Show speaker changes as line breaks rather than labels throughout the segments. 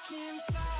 can fly.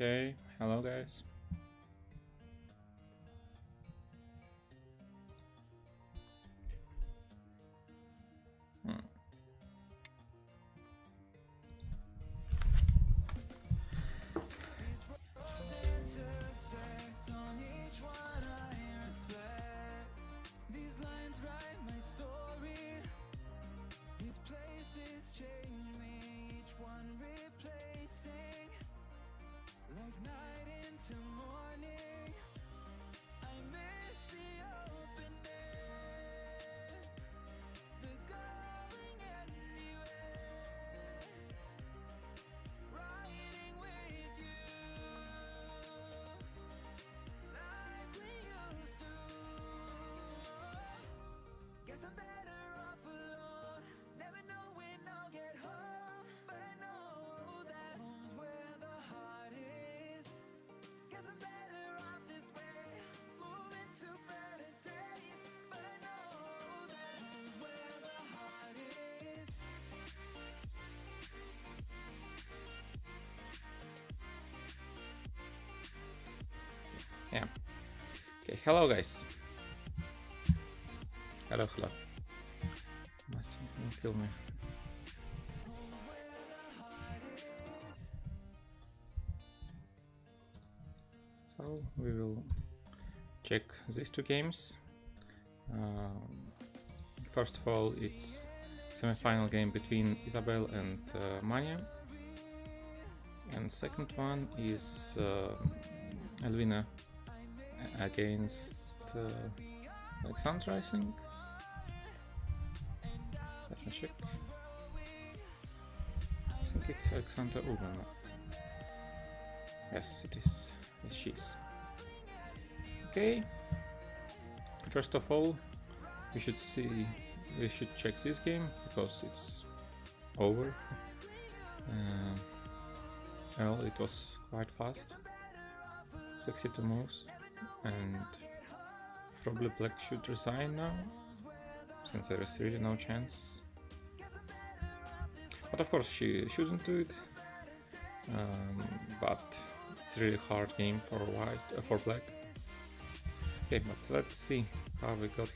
Okay, hello guys. Yeah. Okay, hello guys. Hello. Must kill me. So we will check these two games. First of all, it's semi-final game between Isabel and Mania, and second one is Elvina against Alexandra, I think. Let me check. I think it's Alexandra Urbana. Yes, it is. Yes, she is. Okay. First of all, we should check this game because it's over. Well, it was quite fast. 62 moves, and probably Black should resign now, since there is really no chances. But of course she shouldn't do it. But it's a really hard game for for Black. Okay, but let's see how we got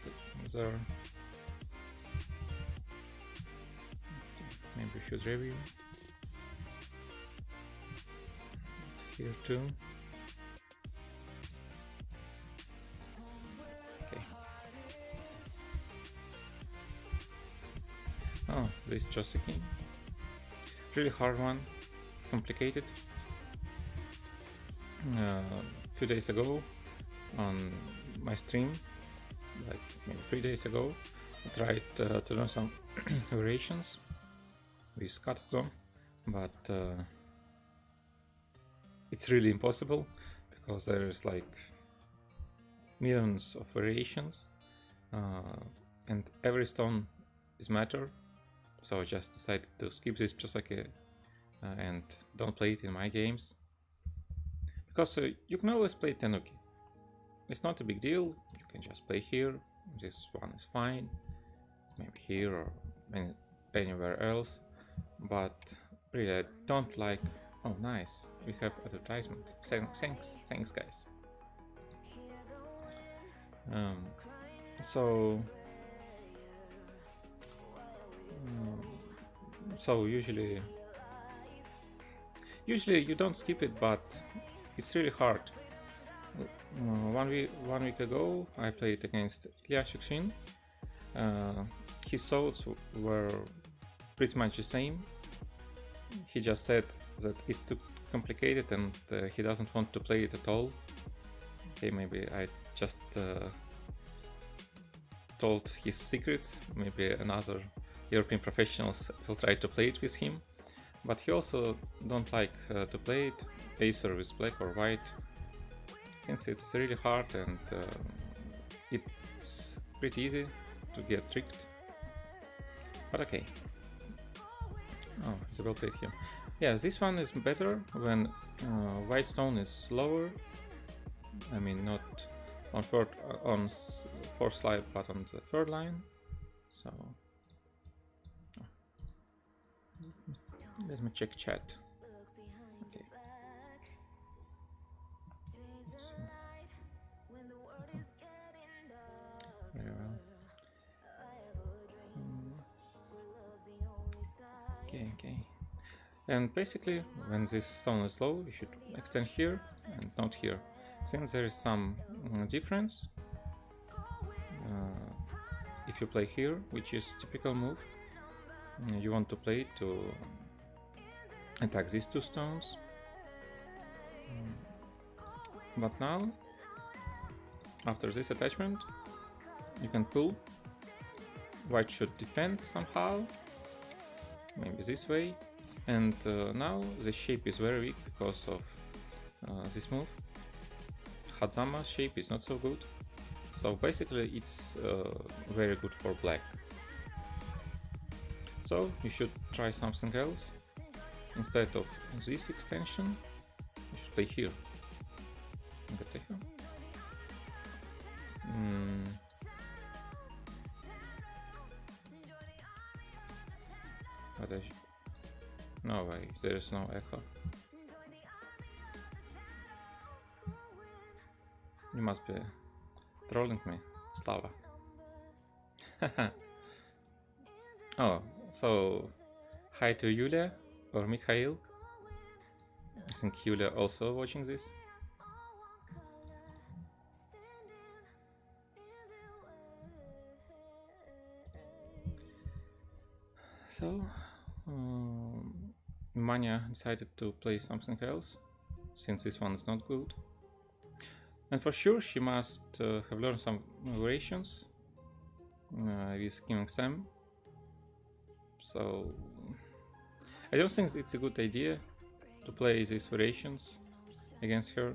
there. Maybe we should review here too. Okay. Oh, this Josephine. Really hard one, complicated. A few days ago on my stream, like maybe 3 days ago, I tried to learn some variations with Scattergo, but it's really impossible because there's like millions of variations, and every stone is matter. So I just decided to skip this Chosake and don't play it in my games, because you can always play Tenuki. It's not a big deal, you can just play here, this one is fine, maybe here or anywhere else, but really I don't like... Oh nice, we have advertisement. Thanks guys. So usually you don't skip it, but it's really hard. 1 week ago I played against Ilya Shikshin. His thoughts were pretty much the same. He just said that it's too complicated and he doesn't want to play it at all. Okay, maybe I just told his secrets. Maybe another European professionals will try to play it with him. But he also don't like to play it either with black or white, since it's really hard and it's pretty easy to get tricked. But okay. Oh, it's well played here. Yeah, this one is better when white stone is lower. I mean, not on fourth slide, but on the third line. So oh. Let me check chat. Okay. And basically, when this stone is low, you should extend here and not here. Since there is some difference, if you play here, which is typical move, you want to play to attack these two stones. But now, after this attachment, you can pull. White should defend somehow, maybe this way. And now the shape is very weak because of this move. Hazama's shape is not so good. So basically it's very good for black. So you should try something else. Instead of this extension, you should play here. No way, there is no echo. You must be trolling me, Slava. Oh, so hi to Yulia or Mikhail. I think Yulia also watching this. So, Manya decided to play something else, since this one is not good. And for sure she must have learned some variations with King Sam. So, I don't think it's a good idea to play these variations against her.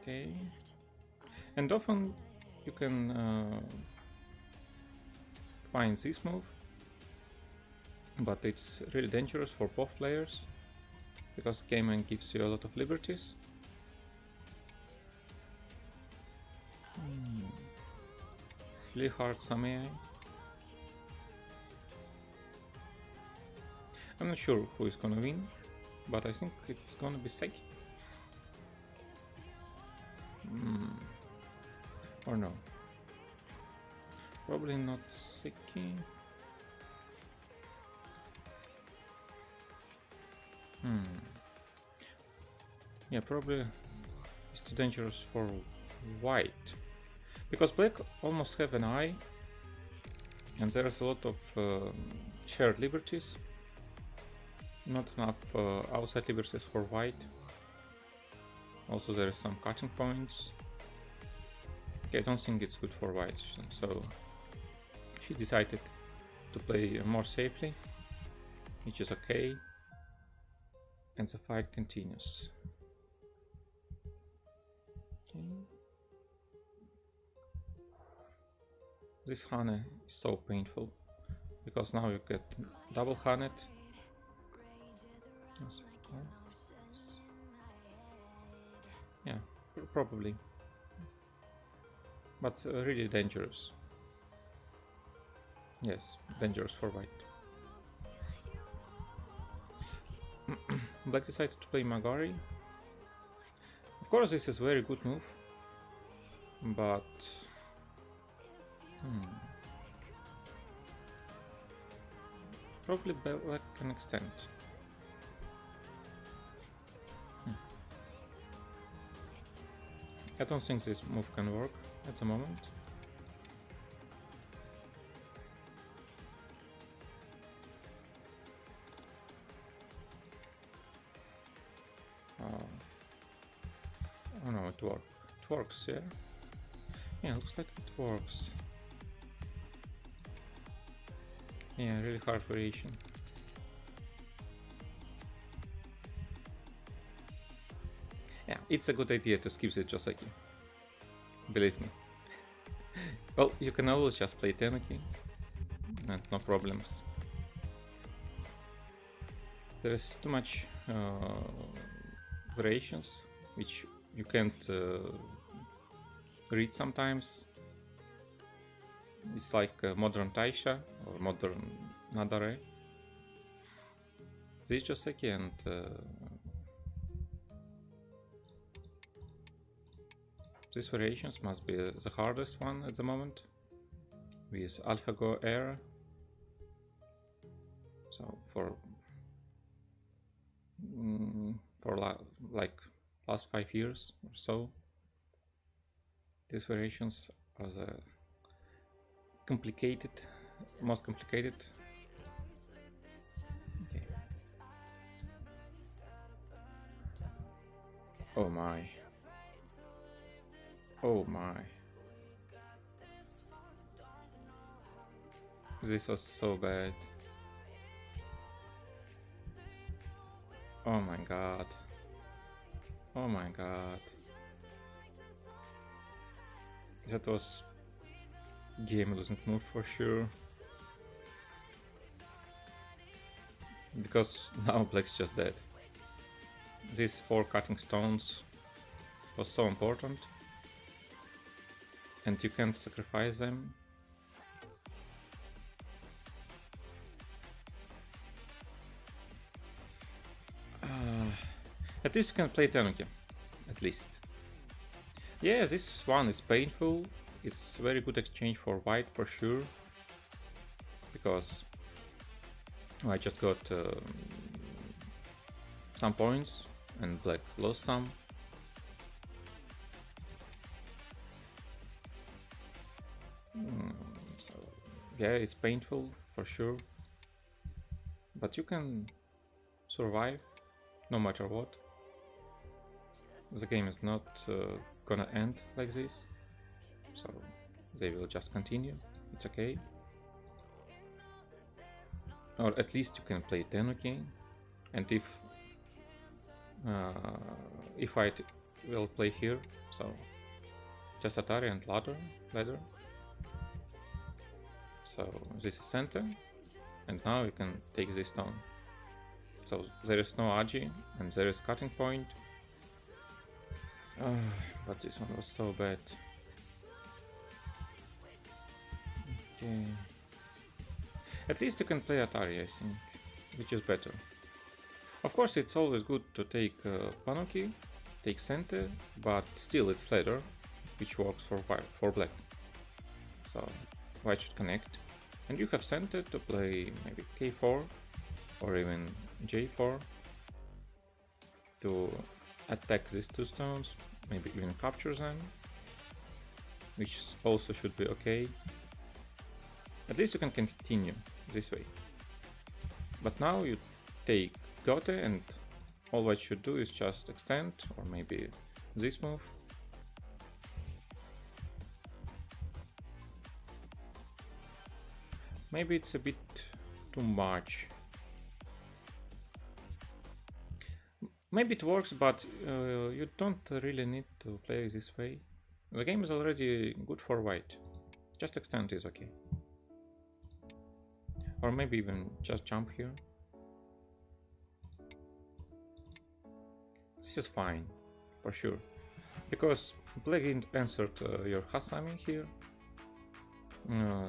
Okay. And often you can find this move, but it's really dangerous for both players because gaming gives you a lot of liberties. Really hard some AI. I'm not sure who is gonna win, but I think it's gonna be Seki. Or no. Probably not Seki. Yeah, probably it's too dangerous for white. Because black almost have an eye, and there's a lot of shared liberties. Not enough outside liberties for white. Also there is some cutting points. Okay, I don't think it's good for white, so she decided to play more safely, which is okay, and the fight continues. Okay. This Hane is so painful, because now you get double Hanet. Yeah, probably. But really dangerous. Yes, dangerous for white. Black decided to play Magari. Of course this is a very good move, but probably black can extend. I don't think this move can work at the moment. Oh no, it works. It works, yeah? Yeah, looks like it works. Yeah, really hard variation. Yeah, it's a good idea to skip the Joseki. Believe me. Well, you can always just play Tenuki, and no problems. There is too much variations, which you can't read sometimes. It's like modern Taisha or modern Nadare. This Joseki and these variations must be the hardest one at the moment. with AlphaGo era. So for like last 5 years or so, these variations are the most complicated. Okay. Oh my. Oh my. This was so bad. Oh my god. Oh my god. That was game doesn't move for sure. Because now black's just dead. These 4 cutting stones was so important. And you can't sacrifice them. At least you can play Tanuki. At least. Yeah, this one is painful. It's very good exchange for white for sure. Because I just got some points and black lost some. So yeah, it's painful for sure. But you can survive no matter what. The game is not gonna end like this, so they will just continue. It's okay. Or at least you can play Tanuki, and if I will play here, so just Atari and ladder. So this is center, and now you can take this stone. So there is no Agi, and there is cutting point. But this one was so bad. Okay. At least you can play Atari, I think, which is better. Of course, it's always good to take Panuki, take center, but still it's ladder, which works for black. So white should connect, and you have center to play maybe K4 or even J4 to attack these 2 stones, maybe even capture them, which also should be okay. At least you can continue this way. But now you take Gote, and all white should do is just extend, or maybe this move. Maybe it's a bit too much. Maybe it works, but you don't really need to play this way. The game is already good for white. Just extend is okay. Or maybe even just jump here. This is fine, for sure. Because black didn't answer your Hasami here.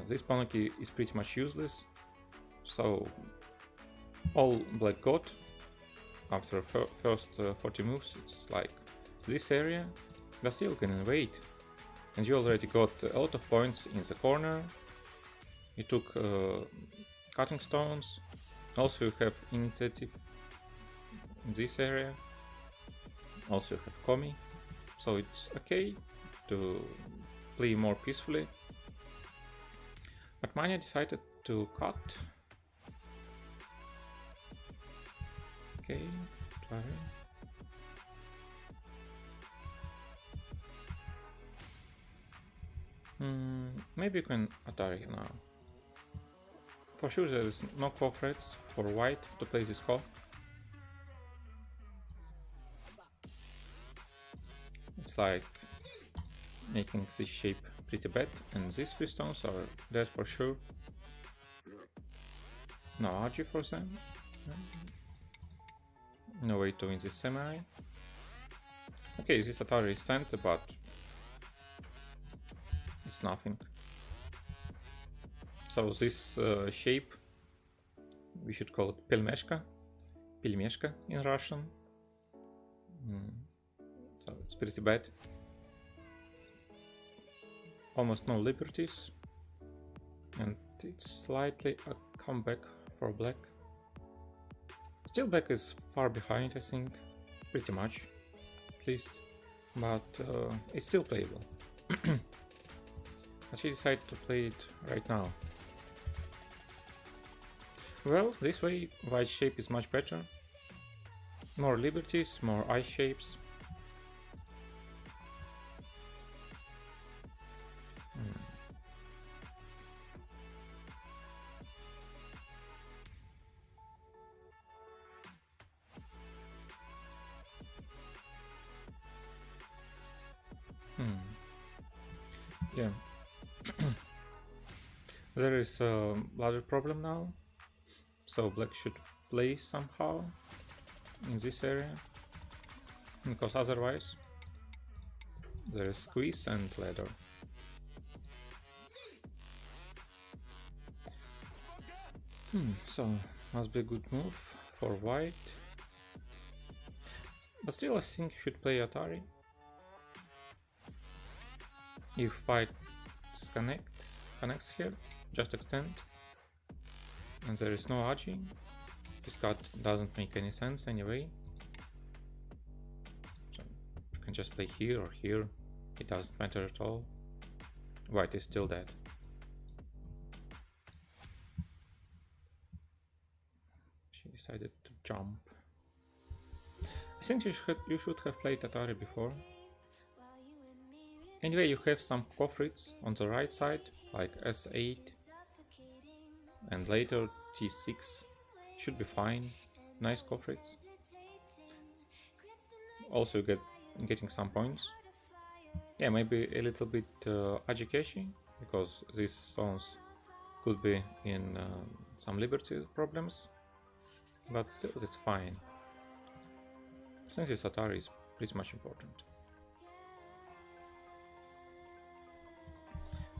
This Panuki is pretty much useless. So all black got after first 40 moves, it's like this area, but still can invade. And you already got a lot of points in the corner. You took cutting stones. Also you have initiative in this area. Also you have Komi. So it's okay to play more peacefully. But Mania decided to cut. Okay, try. Maybe you can Atari now. For sure there is no core threats for white to play this call. It's like making this shape pretty bad, and these 3 stones are dead for sure. No RG for them. No way to win this semi. Okay, this Atari is sent, but it's nothing. So this shape, we should call it Pelmeshka in Russian. So it's pretty bad. Almost no liberties. and it's slightly a comeback for black. Still black is far behind, I think, pretty much, at least, but it's still playable. But she decided to play it right now. Well, this way white shape is much better. More liberties, more eye shapes. Yeah. There is a ladder problem now, so black should play somehow in this area, because otherwise there is squeeze and ladder. So must be a good move for white, but still I think you should play Atari. If white connects here, just extend, and there is no Agi. This card doesn't make any sense anyway. So you can just play here or here, it doesn't matter at all. White is still dead. She decided to jump. I think you should have played Atari before. Anyway, you have some Kofrits on the right side, like S8, and later T6. Should be fine. Nice Kofrits. Also getting some points. Yeah, maybe a little bit Ajikeshi, because these stones could be in some liberty problems, but still it's fine. Since this Atari is pretty much important.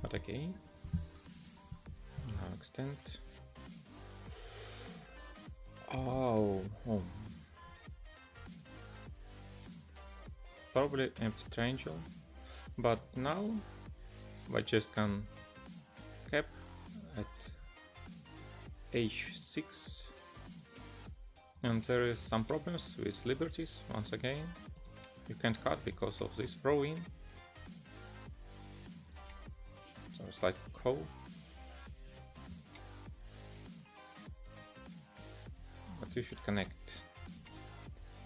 But okay. Now extend. Oh. Probably empty triangle. But now I just can cap at h6, and there is some problems with liberties once again. You can't cut because of this throw in. So it's like co. But you should connect.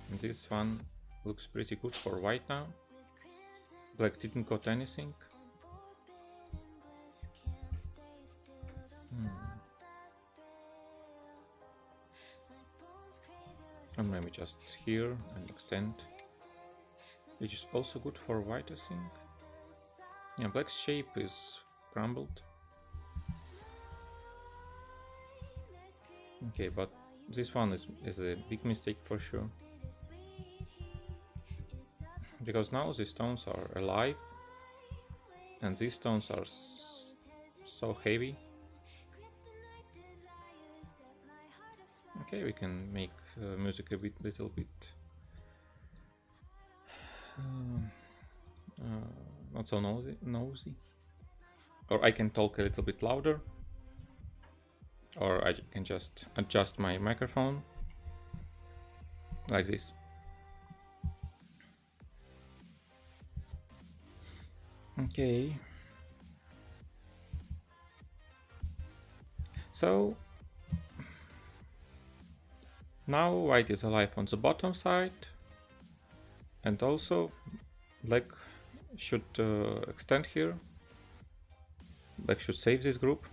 And this one looks pretty good for white now. Black didn't got anything. And maybe just here and extend, which is also good for white, I think. Yeah, black's shape is crumbled. Okay, but this one is a big mistake for sure. Because now these stones are alive, and these stones are so heavy. Okay, we can make music a little bit not so nosy. Or I can talk a little bit louder, or I can just adjust my microphone like this. Okay. So now white is alive on the bottom side, and also black should extend here. Black should save this group.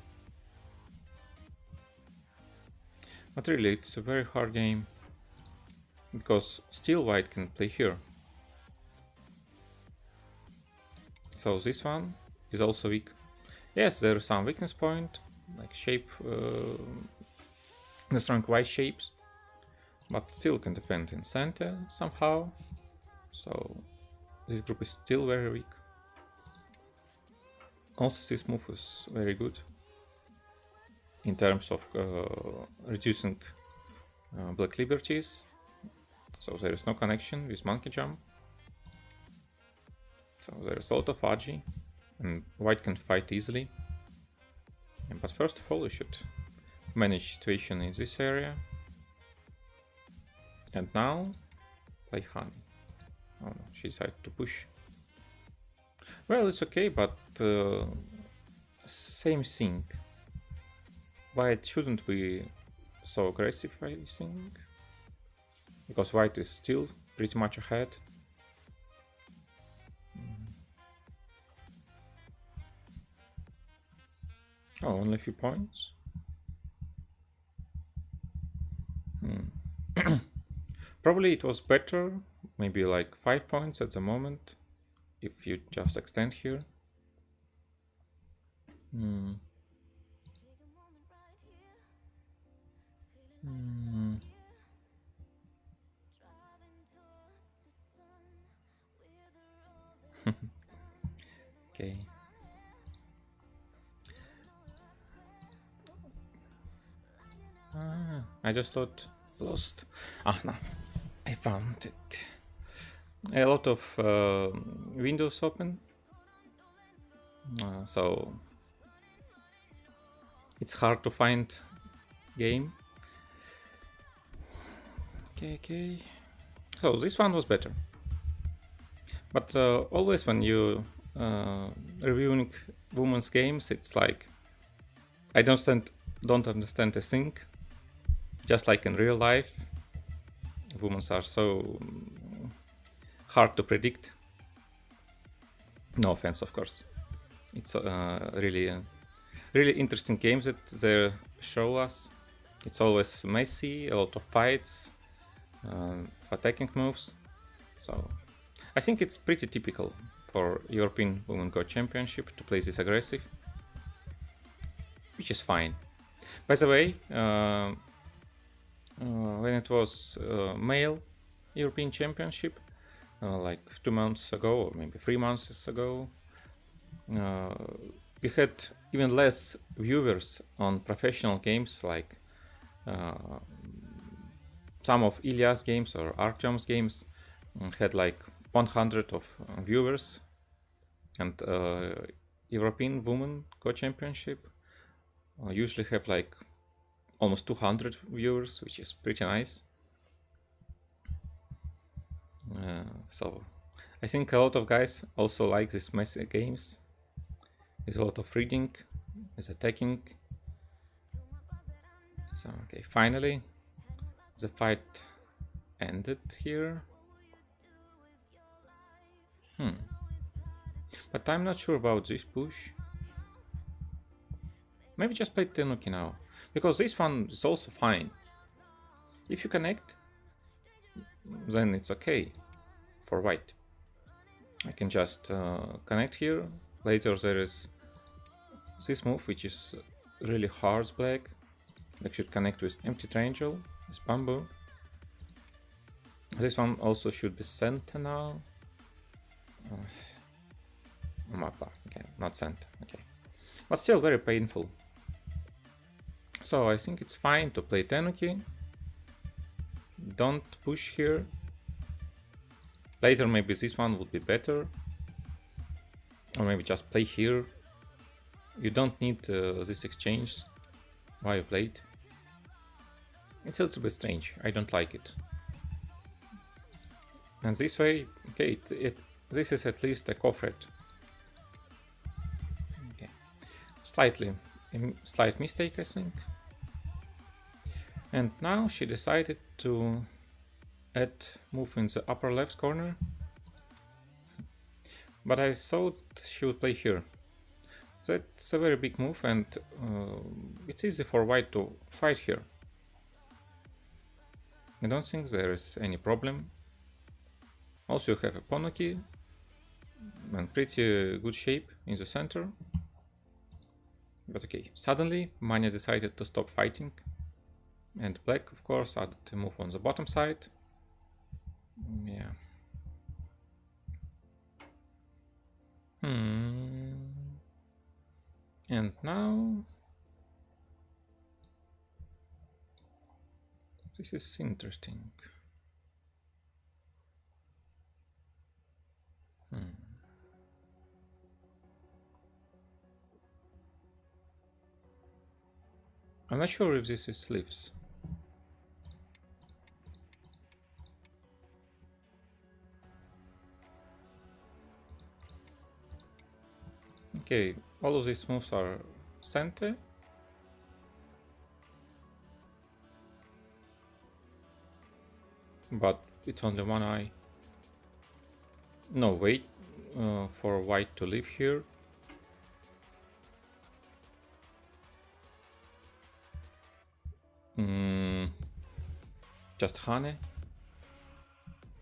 But really, it's a very hard game, because still white can play here. So this one is also weak. Yes, there is some weakness point, like shape, the strong white shapes, but still can defend in center somehow. So this group is still very weak. Also, this move is very good in terms of reducing black liberties. So there is no connection with monkey jump. So there is a lot of Agi, and white can fight easily. But first of all, you should manage situation in this area. And now, play Han. Oh no, she decided to push. Well, it's okay, but same thing. White shouldn't be so aggressive, I think. Because white is still pretty much ahead. Oh, only a few points. Probably it was better, maybe like 5 points at the moment, if you just extend here. Hmm. Hmm. Okay. I just thought lost. Ah, no, I found it. A lot of windows open, so it's hard to find game. Okay. So this one was better, but always when you reviewing women's games, it's like I don't understand a thing. Just like in real life, women are so hard to predict. No offense, of course. It's really interesting games that they show us. It's always messy, a lot of fights, attacking moves. So I think it's pretty typical for European Women Go Championship to play this aggressive, which is fine. By the way, when it was male European Championship, like 2 months ago or maybe 3 months ago, we had even less viewers on professional games like some of Ilya's games or Artyom's games had like 100 of viewers, and European Women Go Championship usually have like almost 200 viewers, which is pretty nice. So I think a lot of guys also like these messy games. There's a lot of reading, there's attacking. So okay, finally the fight ended here. But I'm not sure about this push. Maybe just play Tenuki now, because this one is also fine. If you connect, then it's okay for white. I can just connect here. Later there is this move, which is really hard black. That should connect with empty triangle, with bamboo. This one also should be sentinel. Mappa, okay, not sent, okay. But still very painful. So I think it's fine to play Tenuki. Don't push here. Later maybe this one would be better. Or maybe just play here. You don't need this exchange while you play it. It's a little bit strange, I don't like it. And this way, okay, this is at least a cofret. Okay, slight mistake, I think. And now she decided to add move in the upper left corner. But I thought she would play here. That's a very big move, and it's easy for white to fight here. I don't think there is any problem. Also you have a Ponoki and pretty good shape in the center. But okay, suddenly Mania decided to stop fighting. And black, of course, added a move on the bottom side. Yeah. And now this is interesting. I'm not sure if this is leaves. Okay, all of these moves are center. But it's only one eye. No, wait for white to live here. Just honey.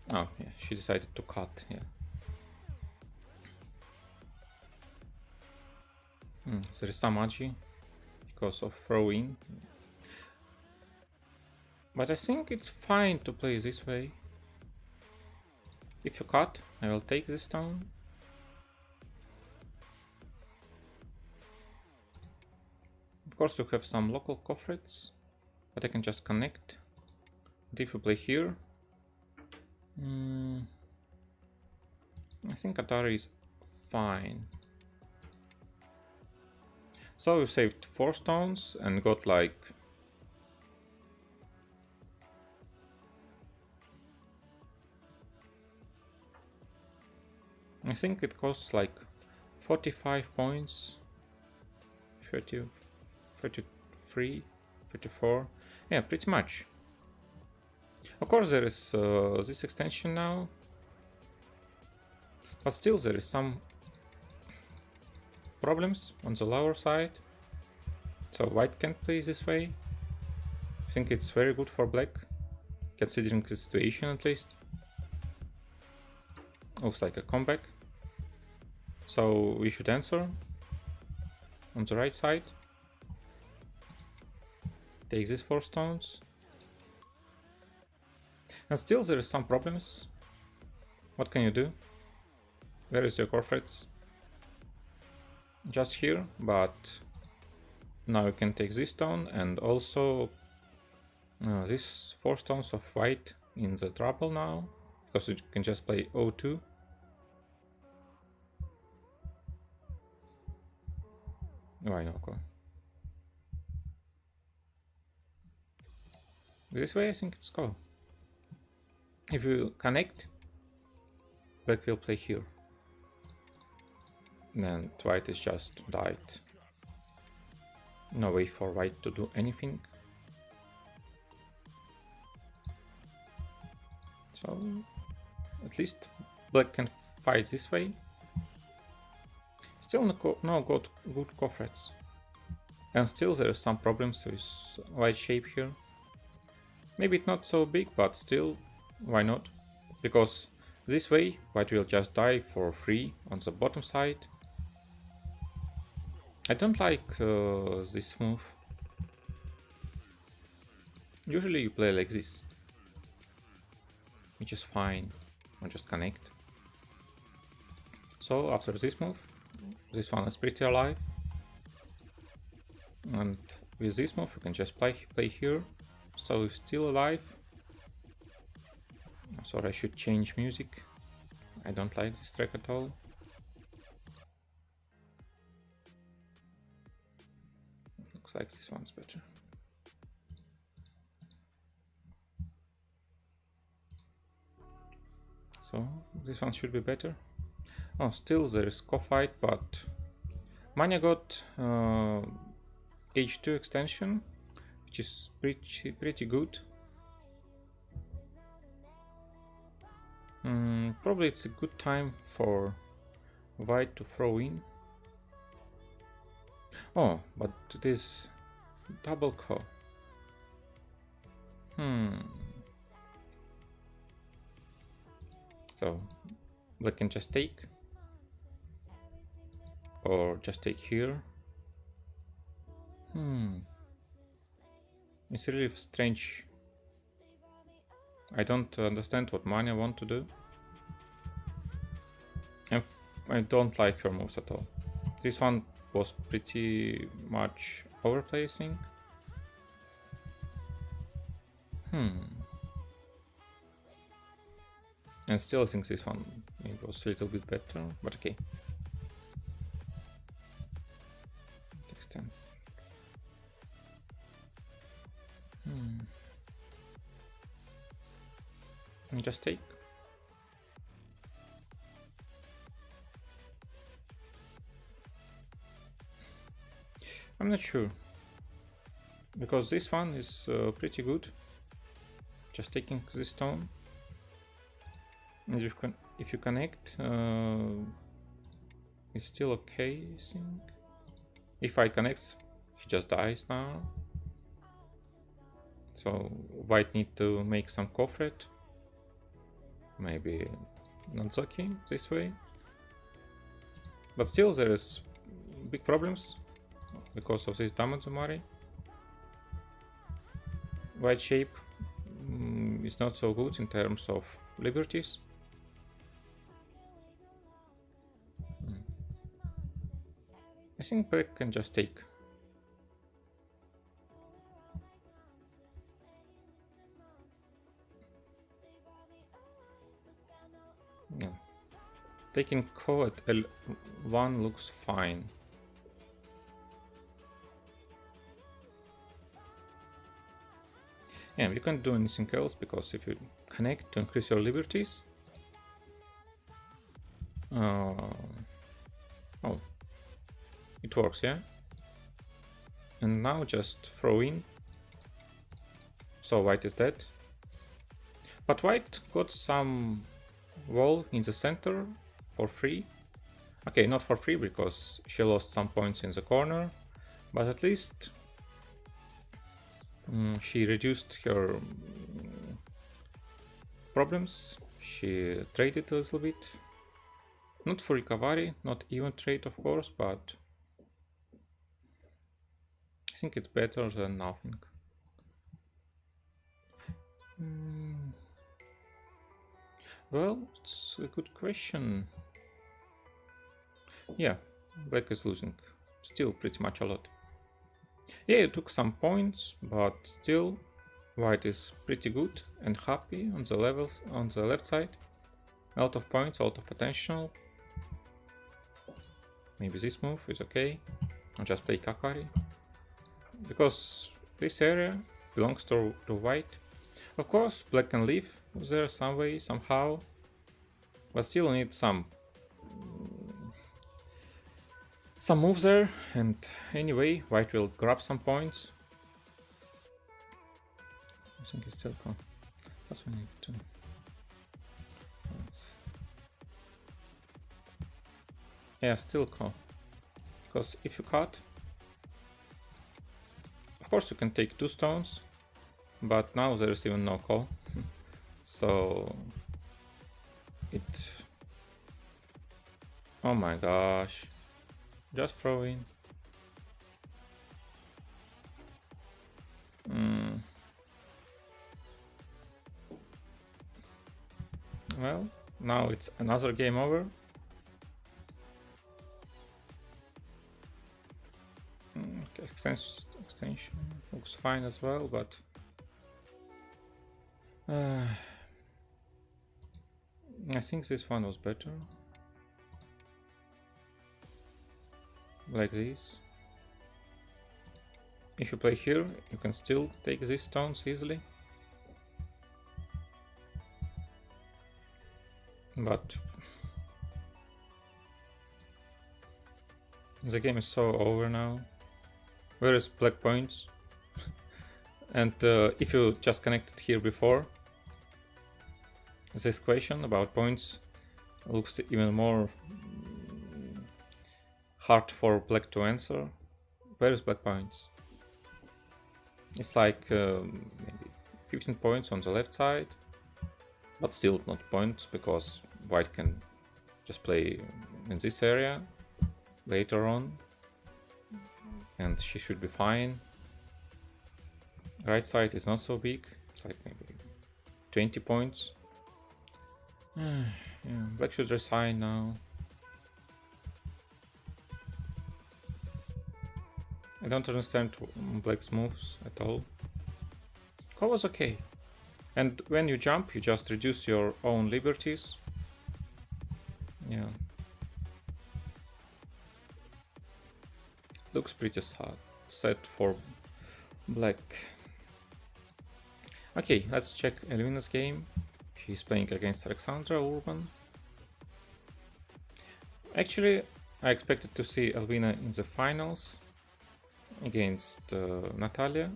Oh, yeah, she decided to cut, yeah. There is some agi because of throwing. But I think it's fine to play this way. If you cut, I will take this stone. Of course you have some local cofrets, but I can just connect. And if you play here, I think Atari is fine. So we saved 4 stones and got like I think it costs like 45 points, 30, 33, 34, yeah, pretty much. Of course there is this extension now, but still there is some problems on the lower side, so white can't play this way. I think it's very good for black, considering the situation at least. Looks like a comeback. So we should answer on the right side. Take these 4 stones. And still there is some problems. What can you do? Where is your corfrets? Just here, but now you can take this stone and also these 4 stones of white in the trouble now, because you can just play O2. Why not? This way I think it's cool. If you connect, black will play here. Then white is just died. No way for white to do anything. So at least black can fight this way. Still no good cofrets. And still there are some problems with white shape here. Maybe it's not so big, but still, why not? Because this way white will just die for free on the bottom side. I don't like this move. Usually you play like this, which is fine, or just connect. So after this move, this one is pretty alive. And with this move you can just play here, so it's still alive. Sorry, I should change music. I don't like this track at all. Looks like this one's better. So this one should be better. Oh, still there is co-fight, but Mania got H2 extension, which is pretty good. Probably it's a good time for white to throw in. Oh, but this double co. So black can just take, or just take here. It's really strange. I don't understand what Mania want to do. And I don't like her moves at all. This one was pretty much overplacing. And still I think this one maybe was a little bit better, but okay. Takes 10. Just take. I'm not sure, because this one is pretty good. Just taking this stone, and if you connect, it's still okay, I think. If I connects, he just dies now. So white need to make some cofret. Maybe not okay this way. But still there is big problems because of this Damazumari. White shape is not so good in terms of liberties. I think black can just take. Yeah. Taking ko at L1 looks fine. Yeah, you can't do anything else because if you connect to increase your liberties. Oh, it works, yeah? And now just throw in. So white is dead. But white got some wall in the center for free. Okay, not for free because she lost some points in the corner, but at least she reduced her problems. She traded a little bit. Not for recovery, not even trade of course, but I think it's better than nothing. Well, it's a good question. Yeah, black is losing. Still pretty much a lot. Yeah, it took some points, but still white is pretty good and happy on the levels on the left side. A lot of points, a lot of potential. Maybe this move is okay. I'll just play Kakari. Because this area belongs to white. Of course, black can live there some way, somehow. But still need some moves there, and anyway, white will grab some points. I think it's still cool. That's what we need to. Yeah, still cool. Because if you cut, of course you can take 2 stones, but now there is even no call. So it. Oh my gosh. Just throw in. Well, now it's another game over. Extension looks fine as well, but I think this one was better. Like this. If you play here, you can still take these stones easily. But the game is so over now. Where is black points? And if you just connected here before, this question about points looks even more hard for black to answer. Where is black points? It's like maybe 15 points on the left side, but still not points because white can just play in this area later on and she should be fine. Right side is not so big, it's like maybe 20 points. Yeah, black should resign now. I don't understand black's moves at all. Call was okay. And when you jump, you just reduce your own liberties. Yeah. Looks pretty sad for black. Okay, let's check Elvina's game. She's playing against Alexandra Urban. Actually, I expected to see Elvina in the finals against Natalia,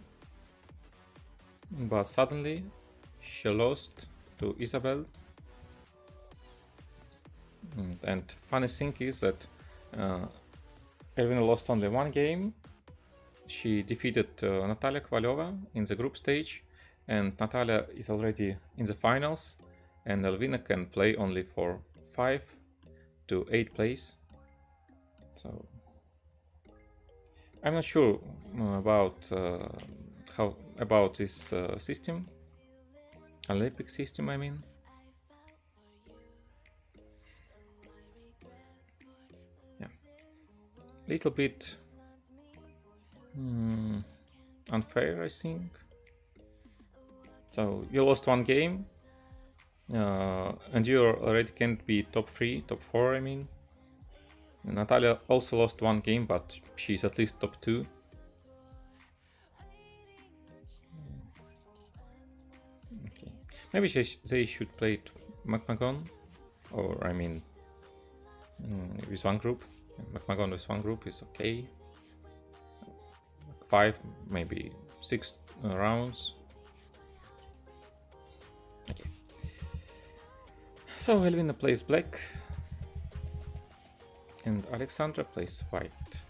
but suddenly she lost to Isabel. And funny thing is that Elvina lost only one game. She defeated Natalia Kovaleva in the group stage, and Natalia is already in the finals, and Elvina can play only for 5 to 8 plays. So I'm not sure about how about this system, Olympic system. I mean, yeah, little bit unfair, I think. So you lost one game, and you already can't be top 3, top 4. I mean, Natalia also lost one game, but she's at least top 2. Okay, maybe they should play it McMahon, or I mean, with one group. McMahon with one group is okay. 5, maybe 6 rounds. Okay. So Elvina plays black, and Alexandra plays white.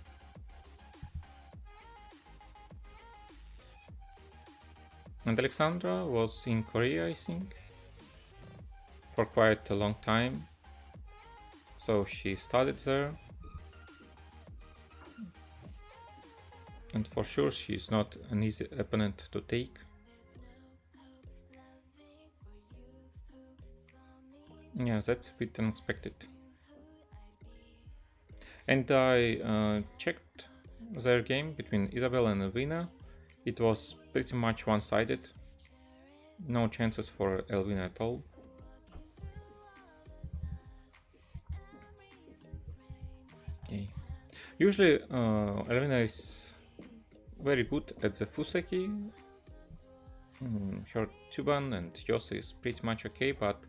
And Alexandra was in Korea, I think, for quite a long time. So she studied there. And for sure she's not an easy opponent to take. Yeah, that's a bit unexpected. And I checked their game between Isabel and Elvina. It was pretty much one-sided. No chances for Elvina at all. Okay. Usually Elvina is very good at the Fuseki. Her Tuban and Yose is pretty much okay, but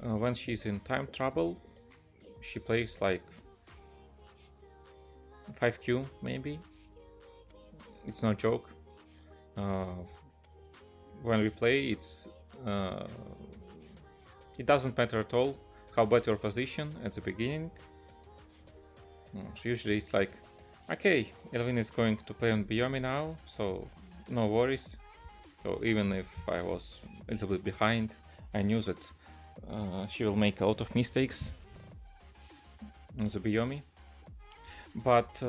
when she's in time trouble, she plays like 5Q maybe. It's no joke. When we play, it doesn't matter at all how bad your position at the beginning. Usually it's like, okay, Elvin is going to play on Biomi now, so no worries. So even if I was a little bit behind, I knew that she will make a lot of mistakes on the Biomi. But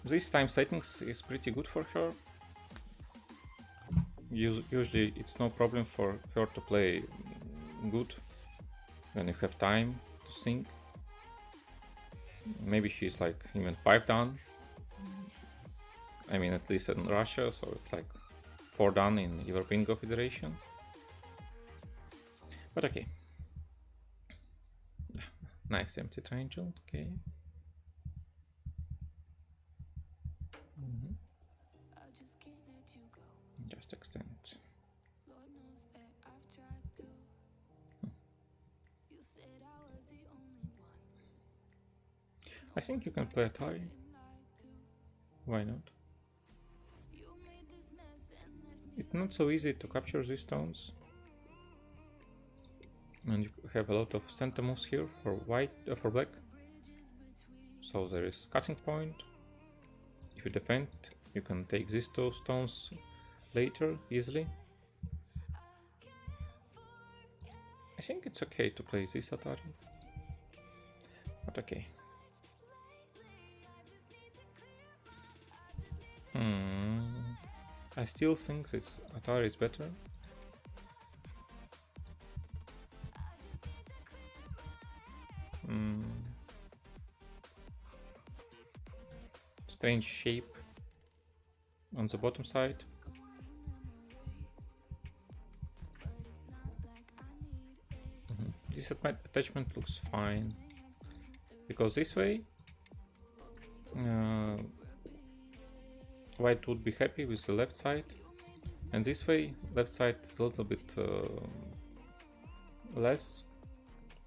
this time settings is pretty good for her. Usually it's no problem for her to play good when you have time to think. Maybe she's like even 5 down. I mean, at least in Russia, so it's like 4 down in European Confederation. But okay. Nice empty triangle, okay. Just extend. I think you can play Atari. Why not? It's not so easy to capture these stones. And you have a lot of center moves here for for black. So there is cutting point. If you defend, you can take these 2 stones later easily. I think it's okay to play this Atari. But okay. I still think this Atari is better. Strange shape on the bottom side. This attachment looks fine, because this way white would be happy with the left side, And this way, left side is a little bit less,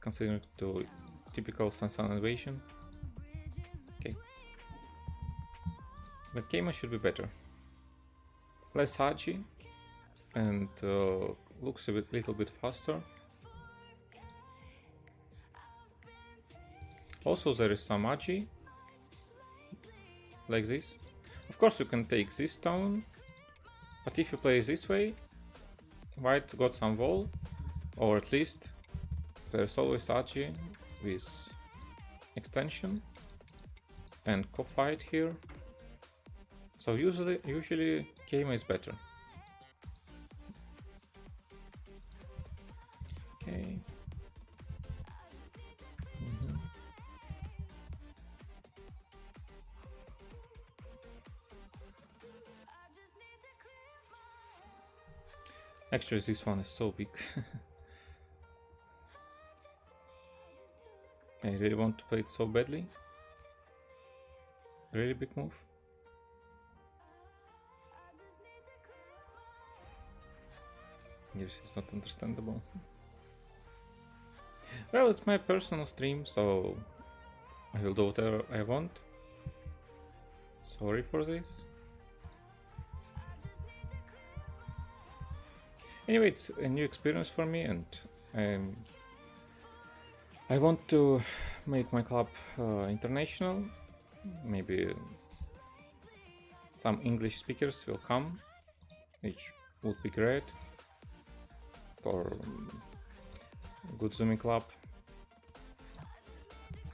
considering to typical Sansan invasion. Okay. But Keima should be better. Less agi, and looks a little bit faster. Also there is some agi, like this. Of course you can take this stone, but if you play this way, white got some wall, or at least there's always agi with extension and co-fight here. So usually Keima is better. Okay. Actually, this one is so big. I really want to play it so badly. Really big move. Yes, it's not understandable. Well, it's my personal stream, so I will do whatever I want. Sorry for this. Anyway, it's a new experience for me, and I want to make my club international. Maybe some English speakers will come, which would be great for good Zoomy club.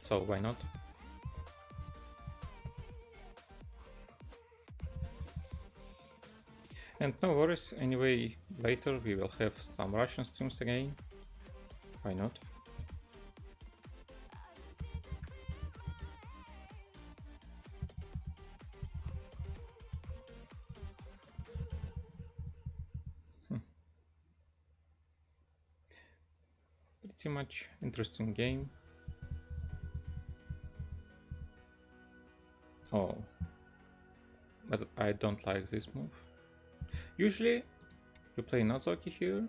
So why not? And no worries, anyway, later we will have some Russian streams again. Why not? Pretty much interesting game. Oh, but I don't like this move. Usually you play Nozoki here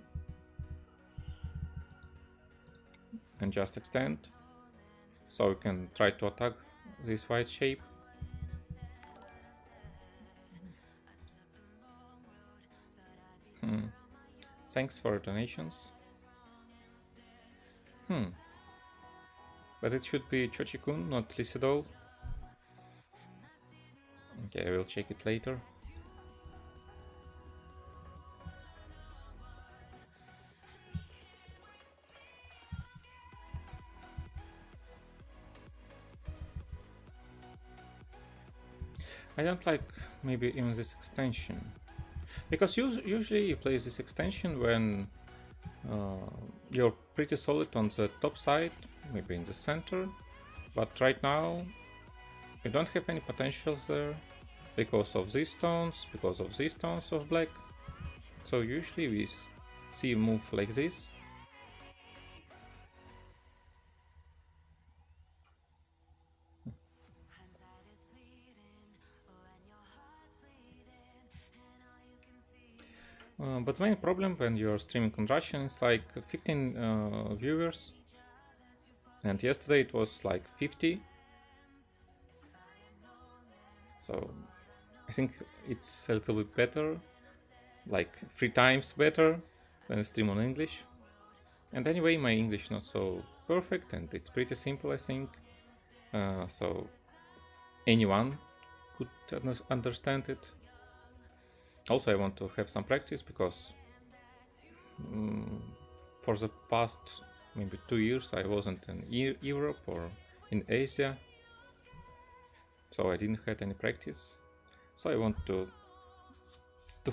and just extend, so you can try to attack this white shape. Thanks for donations. But it should be Chochi-kun, not Lysidol. Okay, I will check it later. I don't like maybe even this extension, because usually you play this extension when you're pretty solid on the top side, maybe in the center, but right now you don't have any potential there because of these stones of black. So usually we see a move like this. But the main problem when you're streaming on Russian is like 15 viewers, and yesterday it was like 50. So I think it's a little bit better, like 3 times better than a stream on English. And anyway, my English not so perfect, and it's pretty simple, I think. So anyone could understand it. Also, I want to have some practice because for the past maybe 2 years I wasn't in Europe or in Asia, so I didn't have any practice. So I want to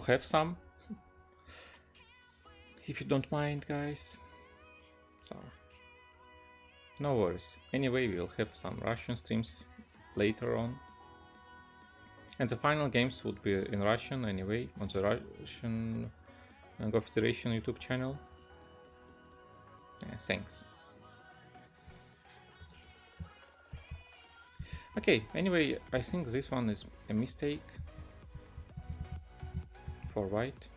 have some, if you don't mind, guys. So no worries. Anyway, we'll have some Russian streams later on. And the final games would be in Russian anyway, on the Russian Go Federation YouTube channel. Thanks. Okay, anyway, I think this one is a mistake for white.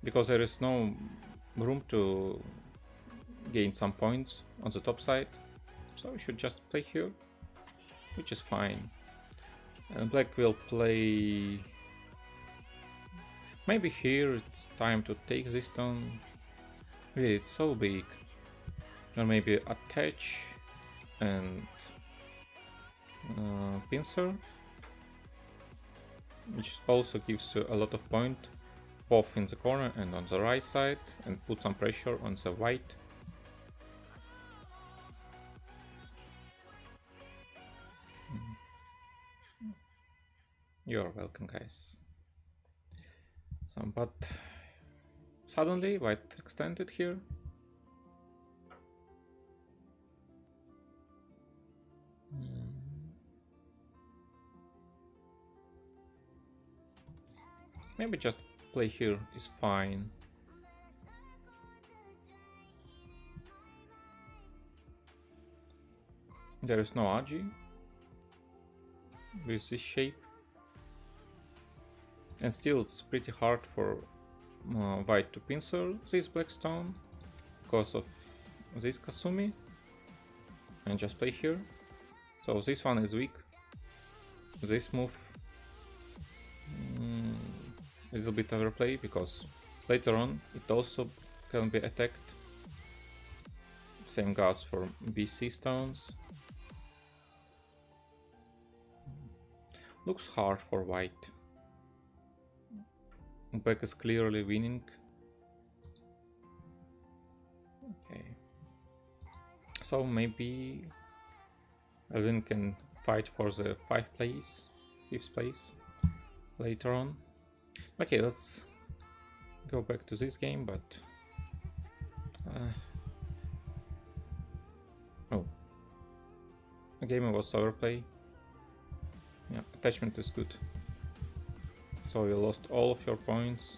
because there is no room to gain some points on the top side. So we should just play here, which is fine. And black will play... Maybe here it's time to take this stone. Really, it's so big. Or maybe attach and pincer, which also gives you a lot of point, both in the corner and on the right side, and put some pressure on the white. You're welcome, guys. But suddenly white extended here. Maybe just play here is fine. There is no Agi with this shape. And still it's pretty hard for white to pincer this black stone because of this Kasumi. And just play here. So this one is weak. This move a little bit overplay because later on it also can be attacked. Same goes for BC stones. Looks hard for white. Black is clearly winning. Okay. So maybe Elvin can fight for the 5th place later on. Okay, let's go back to this game, but oh, the game was overplay. Yeah, attachment is good. So you lost all of your points,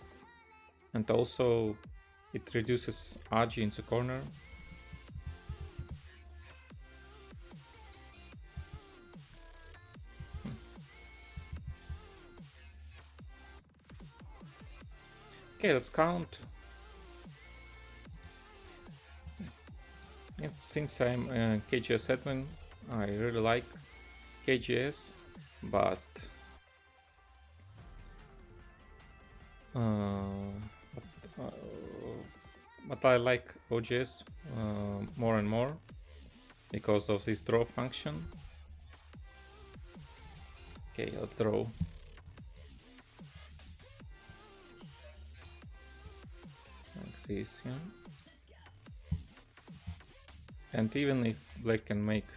and also it reduces Agi in the corner. Okay, let's count. Since I'm a KGS admin, I really like KGS, but I like OGS more and more because of this draw function. Okay, let's draw. Like this, yeah. And even if black can make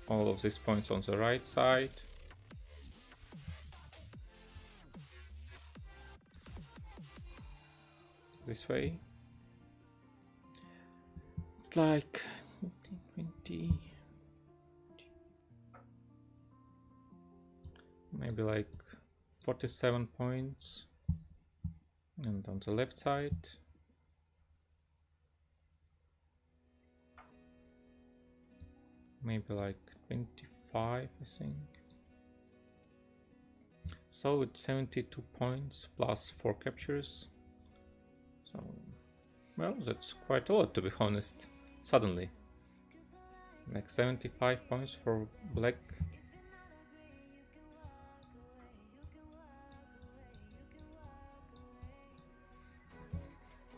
all of these points on the right side, this way, it's like 20, maybe like 47 points, and on the left side maybe like 25, I think. So it's 72 points plus 4 captures. So, well, that's quite a lot, to be honest. Suddenly, like 75 points for black.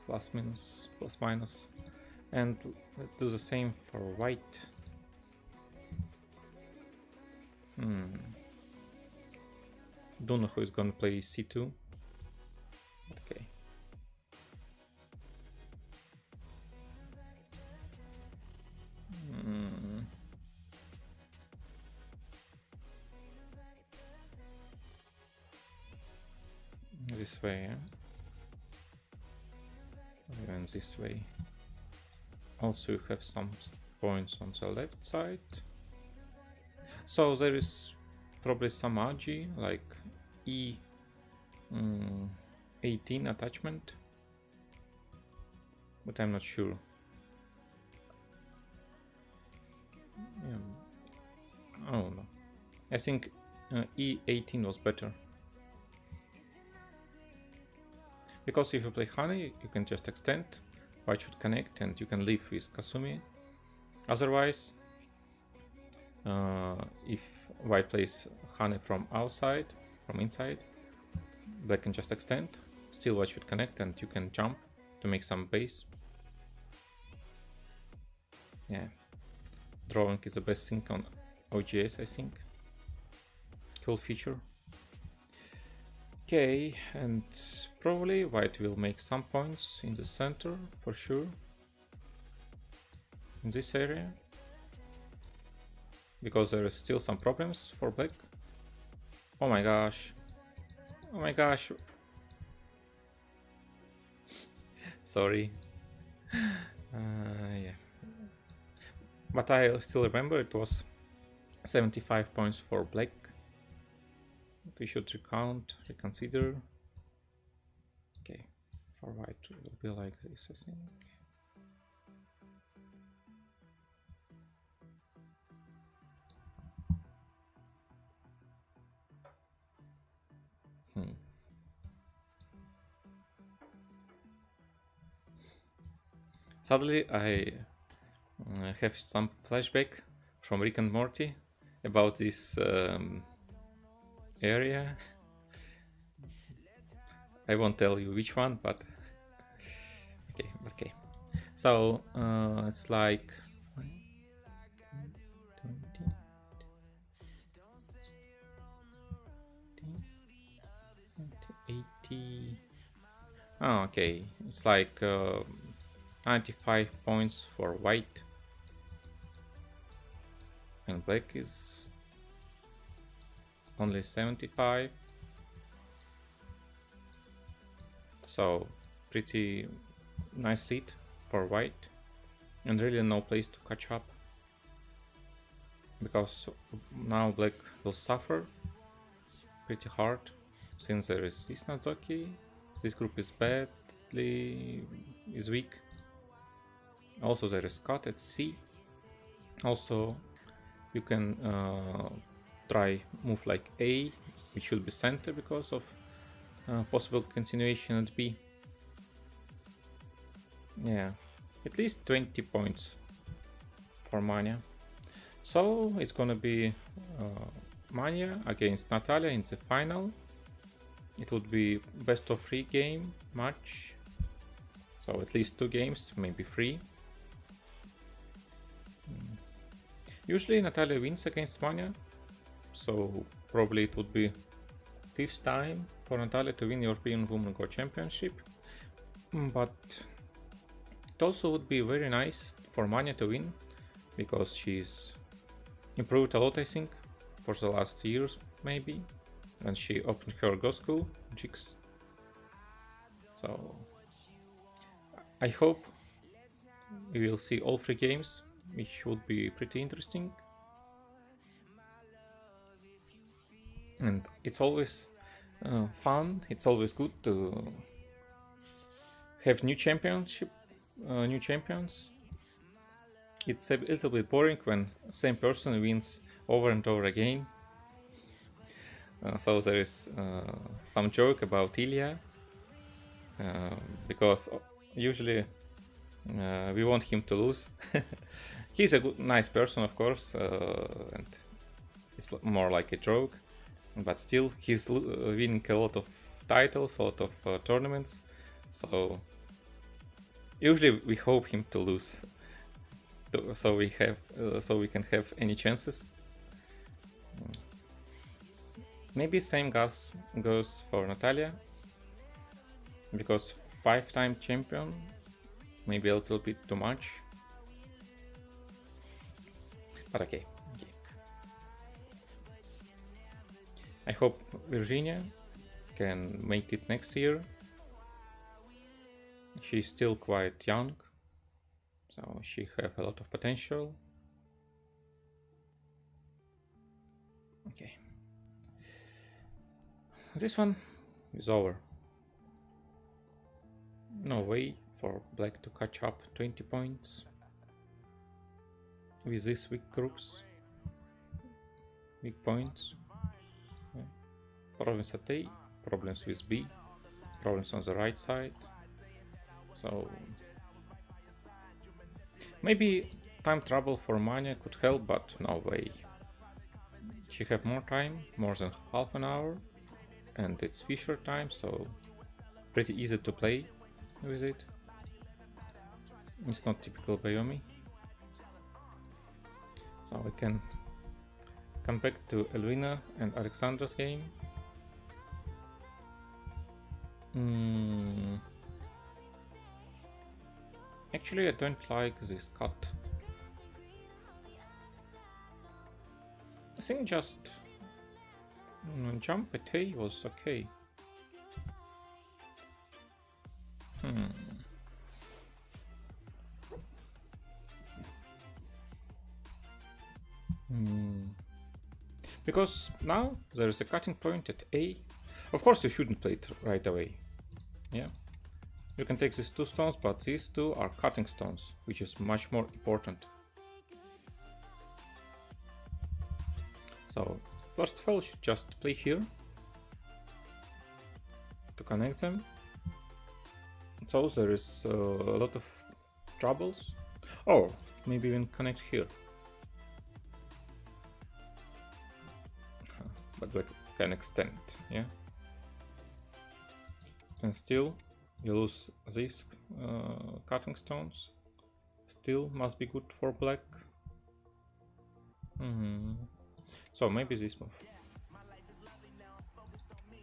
Plus minus. And let's do the same for white. Don't know who is gonna play c2. Okay. This way, yeah? Even this way. Also, you have some points on the left side. So there is probably some Agi, like E18 attachment, but I'm not sure. Yeah. Oh no, I think E18 was better. Because if you play Honey, you can just extend, white should connect, and you can leave with Kasumi. Otherwise, if white plays Honey from outside, from inside, black can just extend, still white should connect, and you can jump to make some base. Yeah, drawing is the best thing on OGS, I think. Cool feature. Okay, and probably white will make some points in the center for sure. In this area. Because there is still some problems for black. Oh my gosh. Oh my gosh. Sorry. Yeah. But I still remember it was 75 points for black. We should reconsider. Okay, for white it will be like this, I think. Suddenly I have some flashback from Rick and Morty about this area. I won't tell you which one, but okay. So it's like 80. Oh, okay. It's like 95 points for white, and black is only 75. So pretty nice lead for white, and really no place to catch up, because now black will suffer pretty hard since there is this Nazoki. This group is weak. Also there is Scott at C. Also you can try move like A, which should be center because of possible continuation at B. Yeah, at least 20 points for Mania. So it's gonna be Mania against Natalia in the final. It would be best of 3 game match. So at least 2 games, maybe 3. Usually Natalia wins against Mania, so probably it would be 5th time for Natalia to win European Women Go Championship. But it also would be very nice for Mania to win, because she's improved a lot, I think, for the last years maybe, when she opened her Go School, Jigs. So I hope we will see all 3 games, which would be pretty interesting. And it's always fun, it's always good to have new champions. It's a little bit boring when same person wins over and over again. So there is some joke about Ilya, because usually we want him to lose. He's a nice person, of course, and it's more like a joke, but still he's winning a lot of titles, a lot of tournaments, so usually we hope him to lose, so we can have any chances. Maybe same goes for Natalia, because 5-time champion, maybe a little bit too much, but okay. I hope Virginia can make it next year. She's still quite young, so she have a lot of potential. Okay. This one is over. No way for black to catch up 20 points with these weak groups. Weak points. Yeah. Problems at A, problems with B. problems on the right side. So maybe time travel for Mania could help, but no way. She have more time, more than half an hour, and it's Fisher time, so pretty easy to play with it. It's not typical Bayomi. So we can come back to Elvina and Alexandra's game. Actually, I don't like this cut. I think just jump at A was okay. Because now there is a cutting point at A. Of course, you shouldn't play it right away. Yeah, you can take these two stones, but these two are cutting stones, which is much more important. So first of all, you should just play here to connect them. So there is a lot of troubles. Or maybe even connect here. But black can extend, yeah. And still you lose these cutting stones. Still must be good for black. So maybe this move.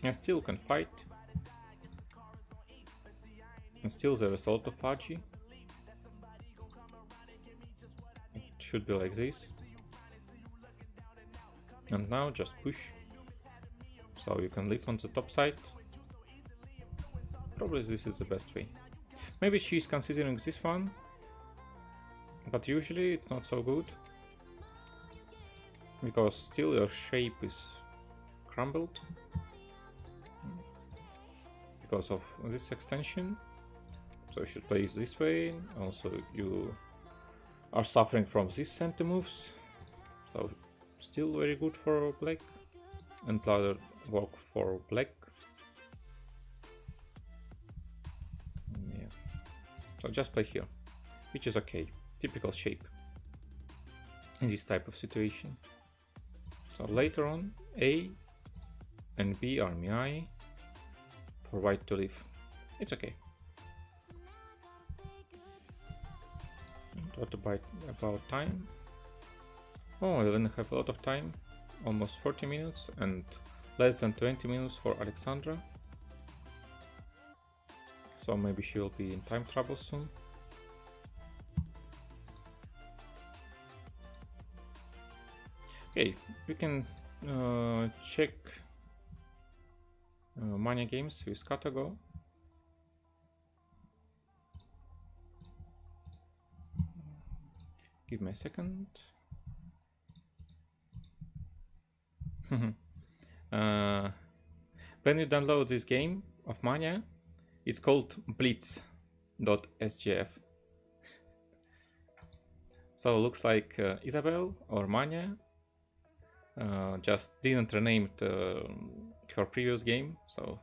And still can fight. And still there is a lot of Faji. It should be like this. And now just push. So you can live on the top side. Probably this is the best way. Maybe she's considering this one, but usually it's not so good. Because still your shape is crumbled. Because of this extension. So you should play it this way. Also you are suffering from these center moves. So still very good for black. And ladder work for black. Yeah. So just play here, which is okay. Typical shape in this type of situation. So later on, A and B are Miai for white to leave. It's okay. And what about time? Oh, I don't have a lot of time. Almost 40 minutes and less than 20 minutes for Alexandra. So maybe she will be in time trouble soon. Okay, we can check Mania games with Katago. Give me a second. When you download this game of Mania, it's called blitz.sgf. So it looks like Isabel or Mania just didn't rename her previous game. So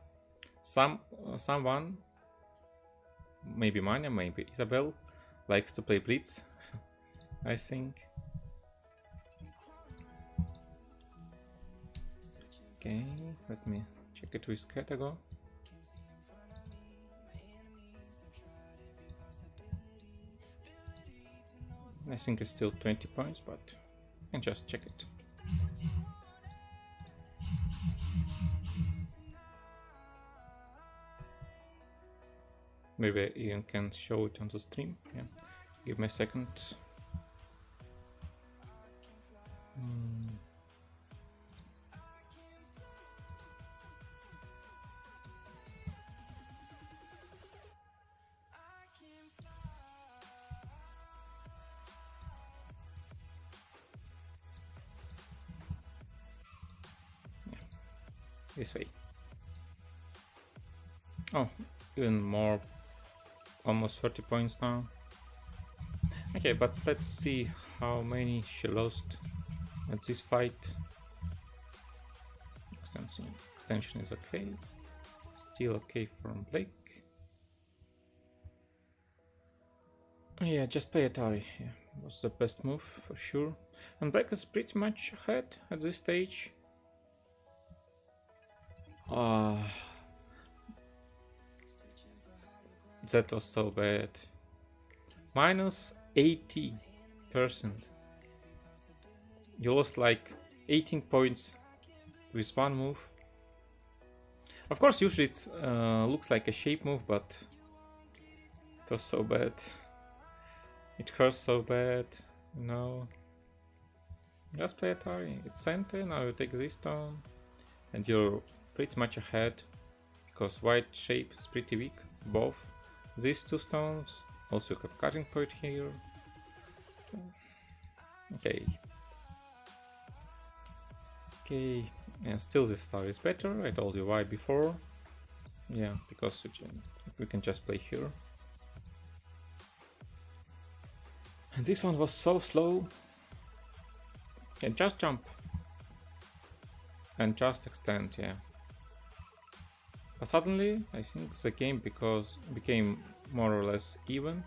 someone, maybe Mania, maybe Isabel, likes to play Blitz, I think. Okay, let me check it with Katago. I think it's still 20 points, but I can just check it. Maybe I even can show it on the stream. Yeah, give me a second. This way. Oh, even more, almost 30 points now. Okay, but let's see how many she lost at this fight. Extension is okay. Still okay from Blake. Yeah, just play Atari. Yeah, was the best move for sure. And Black is pretty much ahead at this stage. That was so bad. Minus 80%. You lost like 18 points with one move. Of course, usually it looks like a shape move, but it was so bad. It hurts so bad, you know. Just play Atari. It's center, now you take this stone, and you're pretty much ahead, because white shape is pretty weak, both these two stones. Also you have cutting point here. Okay. Okay, and still this star is better, I told you why before. Yeah, because we can just play here. And this one was so slow. And just jump. And just extend, yeah. But suddenly, I think the game became more or less even.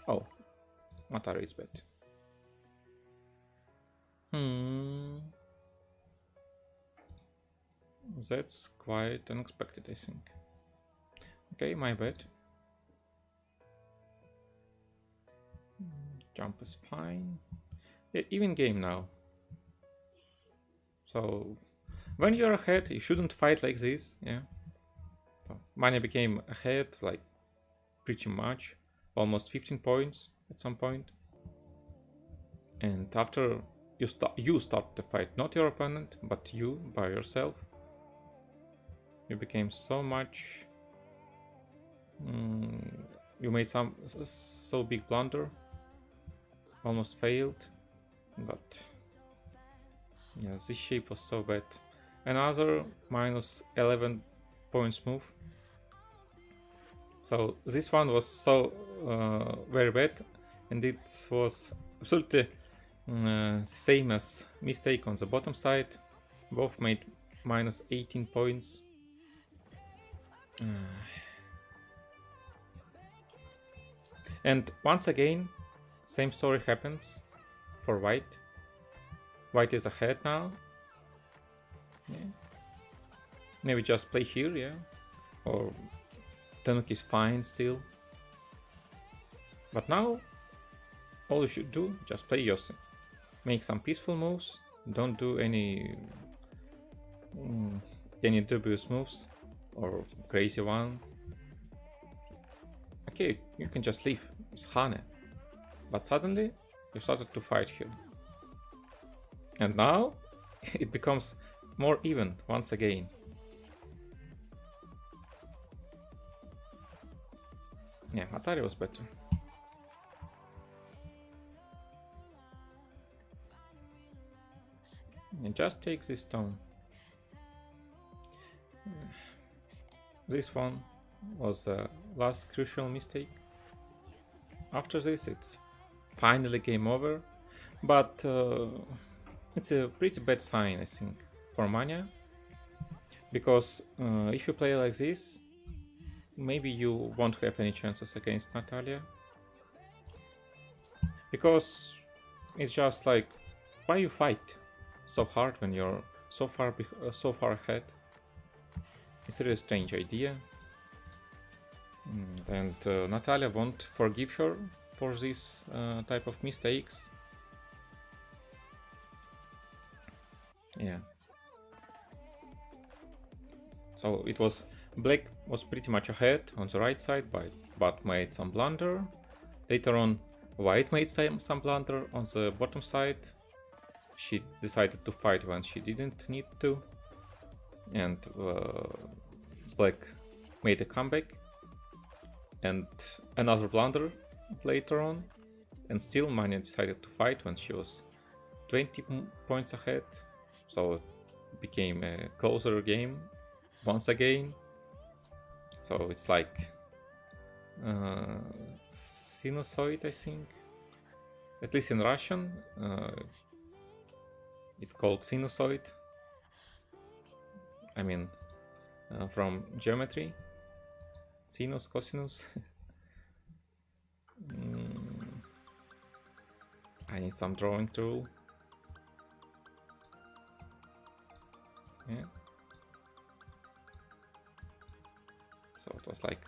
Oh, Matari is bad. That's quite unexpected, I think. Okay, my bad. Jump is fine. Yeah, even game now. So, when you're ahead, you shouldn't fight like this, yeah. So, Mania became ahead, like, pretty much. Almost 15 points at some point. And after you start the fight, not your opponent, but you by yourself. You became so much. You made some so big blunder. Almost failed, but yeah, this shape was so bad. Another minus 11 points move. So this one was so very bad, and it was absolutely same as mistake on the bottom side. Both made minus 18 points. And once again, same story happens for white. White is ahead now. Yeah. Maybe just play here, yeah. Or Tanuki is fine still. But now, all you should do, just play Yossi. Make some peaceful moves. Don't do any dubious moves or crazy one. Okay, you can just leave. It's Hane. But suddenly, you started to fight here. And now, it becomes more even once again. Yeah, Atari was better. And just take this stone. This one was the last crucial mistake. After this, it's finally game over. But it's a pretty bad sign, I think, for Mania. Because if you play like this, maybe you won't have any chances against Natalia. Because it's just like, why you fight so hard when you're so far ahead? It's a really strange idea. And Natalia won't forgive her for this type of mistakes. Yeah. So it was Black was pretty much ahead on the right side, but made some blunder. Later on, White made some blunder on the bottom side. She decided to fight when she didn't need to, and Black made a comeback and another blunder later on, and still Mania decided to fight when she was 20 points ahead, so it became a closer game once again. So it's like sinusoid, I think, at least in Russian it's called sinusoid, I mean from geometry. sinus, cosinus. I need some drawing tool. Yeah. So it was like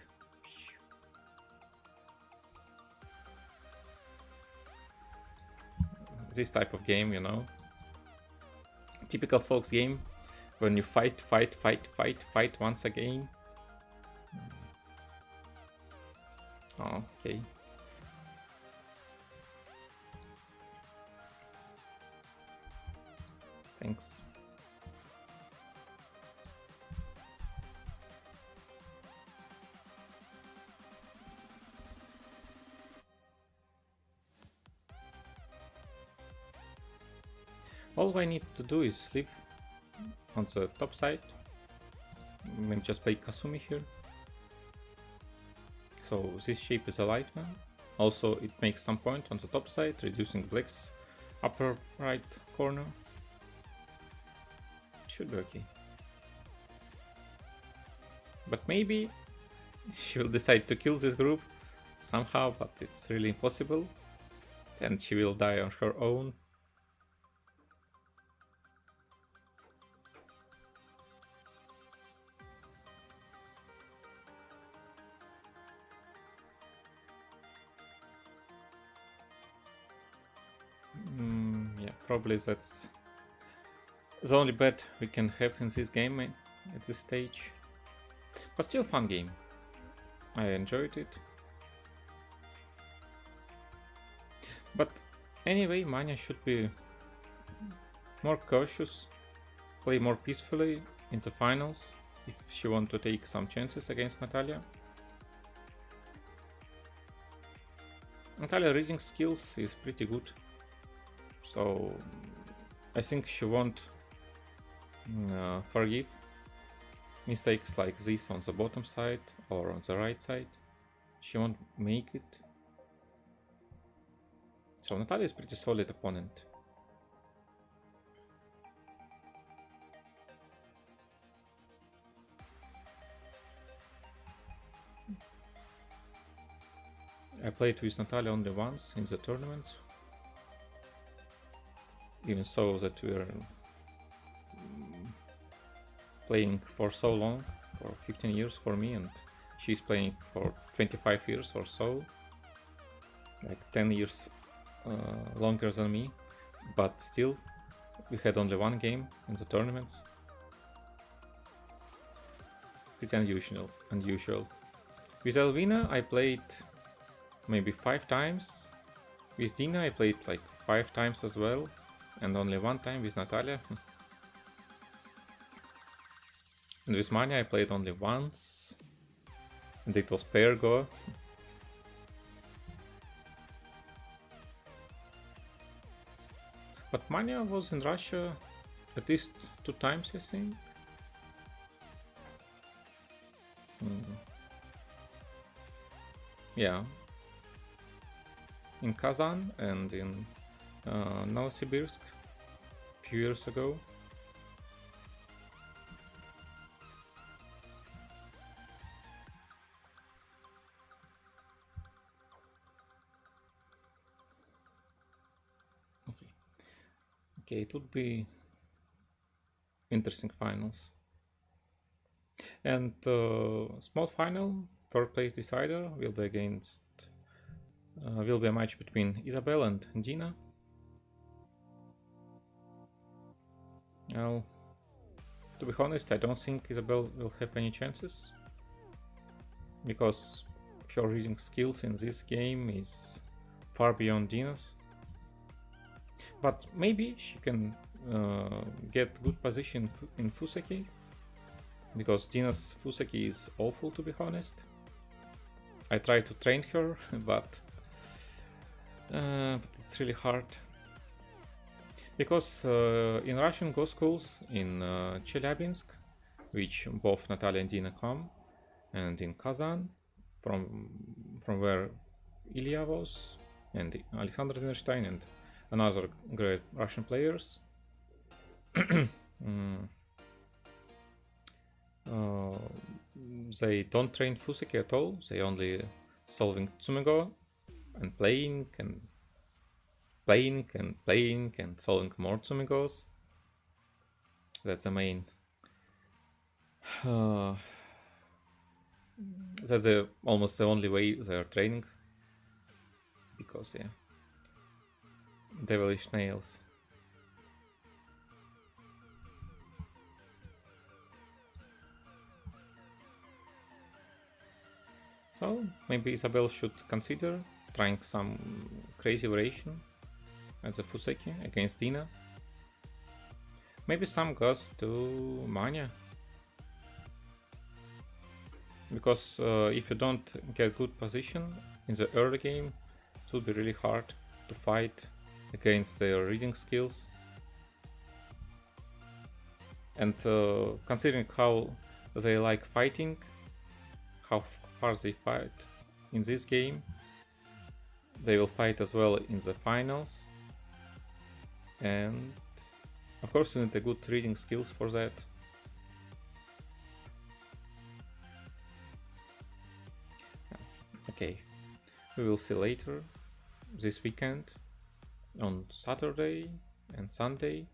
this type of game, you know. Typical folks game when you fight once again. Oh, okay. Thanks. All I need to do is live on the top side. Maybe just play Kasumi here. So this shape is alive now. Also, it makes some point on the top side, reducing black's upper right corner. Should be okay. But maybe she will decide to kill this group somehow, but it's really impossible. And she will die on her own. Yeah, probably that's the only bet we can have in this game at this stage. But still fun game. I enjoyed it. But anyway, Manya should be more cautious, play more peacefully in the finals if she wants to take some chances against Natalia. Natalia reading skills is pretty good, so I think she won't forgive mistakes like this on the bottom side or on the right side. She won't make it. So Natalia is pretty solid opponent. I played with Natalia only once in the tournaments. Even so that we were playing for so long, for 15 years for me, and she's playing for 25 years or so, like 10 years longer than me, but still we had only one game in the tournaments. Pretty unusual. With Elvina I played maybe 5 times. With Dina I played like 5 times as well, and only 1 time with Natalia. And with Manya I played only once, and it was pair go. But Manya was in Russia at least 2 times, I think. Yeah. In Kazan and in Novosibirsk a few years ago. Okay, it would be interesting finals. And small final, third place decider will be against will be a match between Isabel and Dina. Well, to be honest, I don't think Isabel will have any chances, because her reading skills in this game is far beyond Dina's. But maybe she can get good position in Fuseki, because Dina's Fuseki is awful, to be honest. I try to train her, but it's really hard. Because in Russian Go schools in Chelyabinsk, which both Natalia and Dina come, and in Kazan, from where Ilya was, and Alexander Dinerstein and another great Russian players, they don't train Fuseki at all. They only solving Tsumigo and playing and playing and playing and solving more Tsumigos. That's the main. That's almost the only way they are training. Because yeah, devilish nails. So maybe Isabel should consider trying some crazy variation at the Fuseki against Dina. Maybe some goes to Mania. Because if you don't get good position in the early game, it will be really hard to fight against their reading skills. And considering how they like fighting, how far they fight in this game, they will fight as well in the finals. And of course you need a good reading skills for that. Okay, we will see later this weekend on Saturday and Sunday.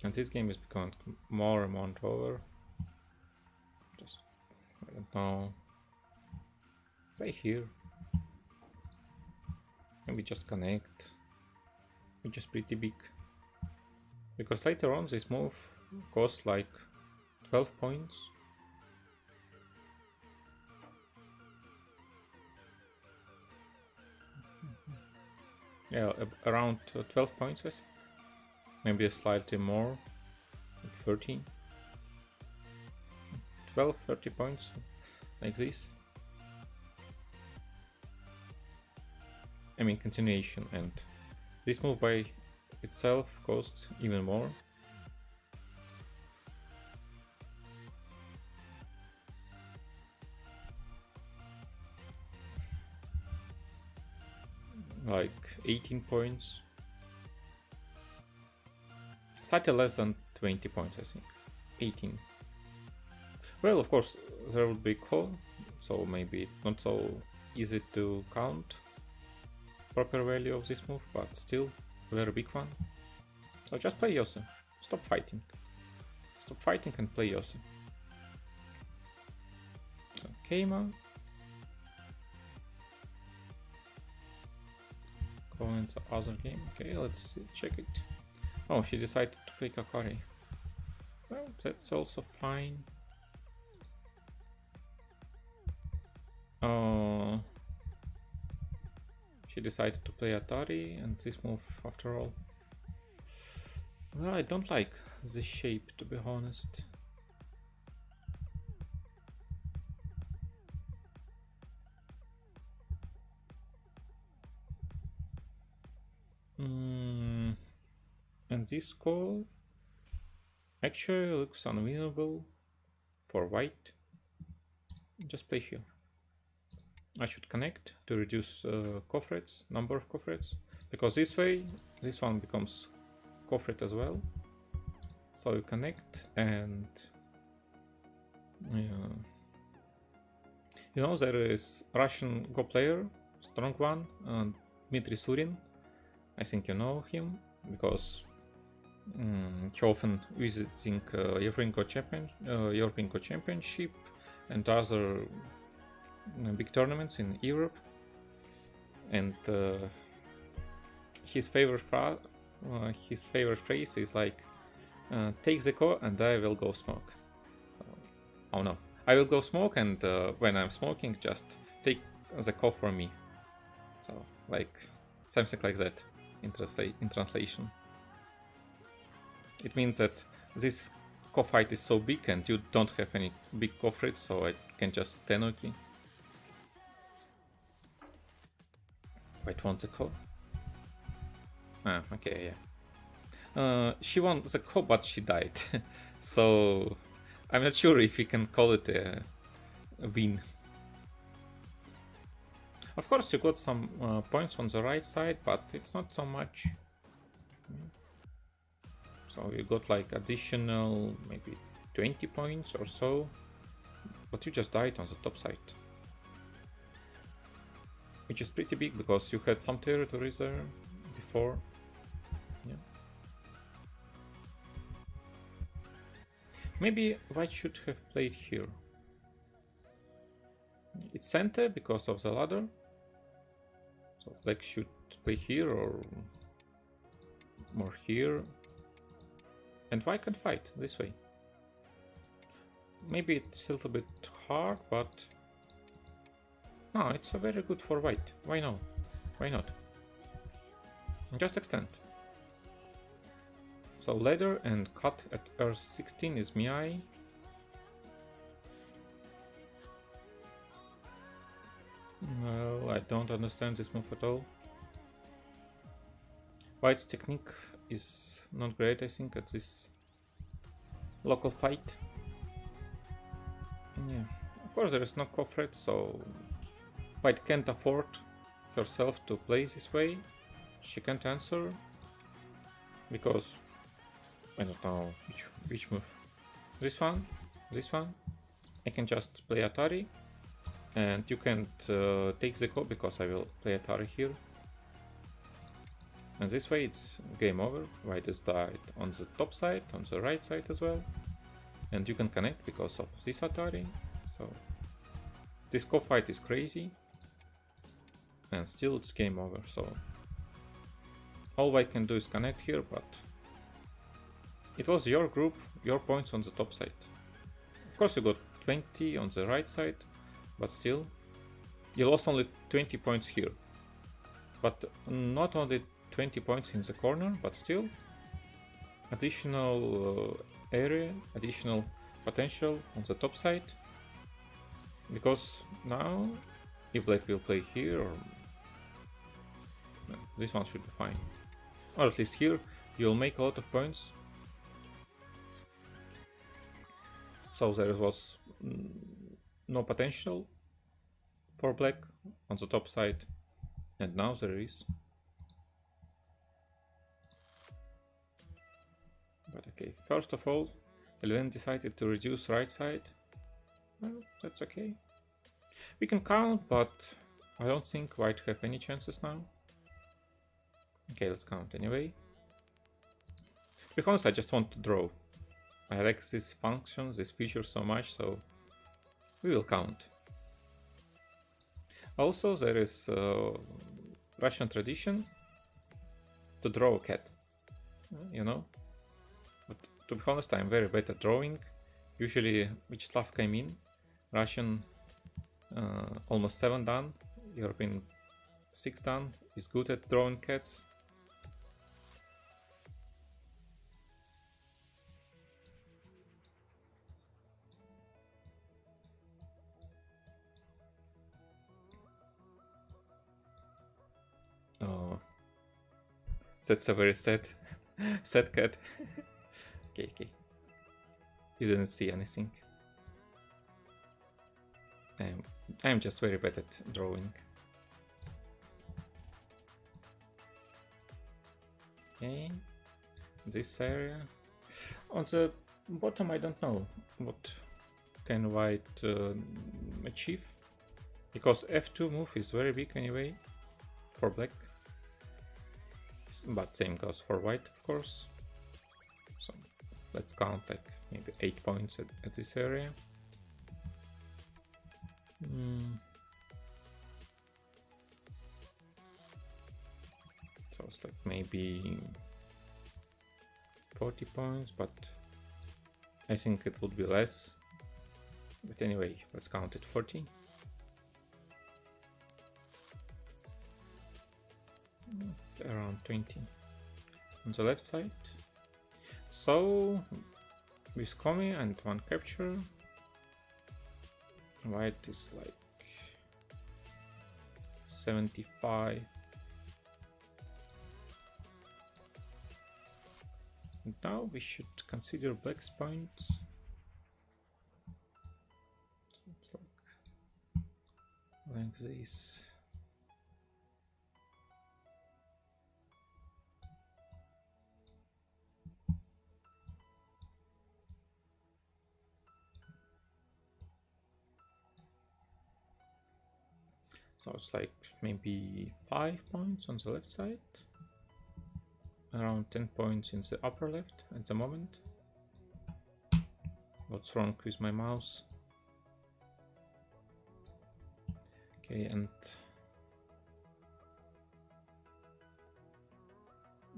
And this game is becoming more and more over. Just, I don't know. Play here. Maybe just connect. Which is pretty big. Because later on this move costs like 12 points. Yeah, around 12 points, I think. Maybe slightly more, 13. 12, 30 points, like this. I mean continuation, and this move by itself costs even more. Like 18 points. Slightly less than 20 points, I think. 18. Well, of course, there would be Ko, so maybe it's not so easy to count proper value of this move, but still a very big one. So just play Yose. Stop fighting. Stop fighting and play Yose. So Keima. Go into other game. Okay, let's check it. Oh, she decided to play Kakari. Well, that's also fine. She decided to play Atari and this move after all. Well, I don't like this shape, to be honest. And this call actually looks unwinnable for white. Just play here. I should connect to reduce cofrets, number of cofrets, because this way this one becomes cofret as well. So you connect and you know there is Russian Go player, strong one, Dmitry Surin. I think you know him because he often visiting European Go Championship and other big tournaments in Europe, and his favorite phrase is like, "Take the co and I will go smoke." Oh no, I will go smoke, and when I'm smoking, just take the co for me. So like something like that in translation. It means that this co fight is so big, and you don't have any big co threats, so I can just tenuki. Wait, won the co? Ah, okay, yeah. She won the co, but she died. So I'm not sure if we can call it a win. Of course, you got some points on the right side, but it's not so much. So you got like additional maybe 20 points or so, but you just died on the top side. Which is pretty big because you had some territories there before. Yeah. Maybe white should have played here. It's center because of the ladder. So black should play here or more here. And white can fight this way. Maybe it's a little bit hard, but no, it's a very good for white. Why no? Why not? Just extend. So ladder and cut at R16 is Miai. Well, I don't understand this move at all. White's technique is not great, I think, at this local fight. Yeah, of course there is no co-threat, so white can't afford herself to play this way. She can't answer because I don't know which move. This one. I can just play Atari, and you can't take the call because I will play Atari here. And this way it's game over. White is died on the top side, on the right side as well. And you can connect because of this Atari. So this co-fight is crazy. And still it's game over. So all white can do is connect here, but it was your group, your points on the top side. Of course you got 20 on the right side, but still you lost only 20 points here. But not only 20 points in the corner, but still additional area, additional potential on the top side. Because now, if black will play here, or no, this one should be fine. Or at least here, you'll make a lot of points. So there was no potential for black on the top side, and now there is. But okay, first of all, Elven decided to reduce right side. Well, that's okay. We can count, but I don't think white have any chances now. Okay, let's count anyway. Because I just want to draw. I like this function, this feature so much, so we will count. Also, there is Russian tradition to draw a cat, you know? But to be honest, I'm very bad at drawing. Usually, Vyacheslav came in, Russian almost 7 done, European 6 done, is good at drawing cats. Oh, that's a very sad, sad cat. Okay. You didn't see anything. I'm just very bad at drawing. Okay, this area. On the bottom, I don't know what can white achieve, because F2 move is very big anyway for black, but same goes for white, of course. So let's count like maybe 8 points at this area. So it's like maybe 40 points, but I think it would be less. But anyway, let's count it 40. Around 20 on the left side. So with Komi and 1 capture, white is like 75. And now we should consider black's points. So it's like this. So it's like maybe 5 points on the left side, around 10 points in the upper left at the moment. What's wrong with my mouse? Okay, and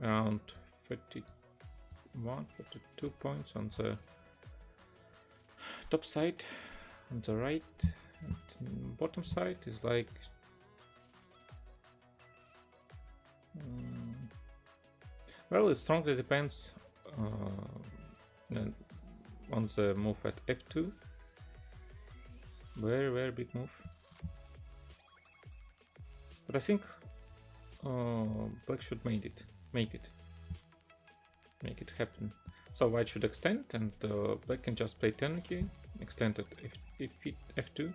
around 31, 32 points on the top side, on the right, and bottom side is like well, it strongly depends on the move at f2. Very big move. But I think black should make it happen. So white should extend, and black can just play 10 key, extend at f2.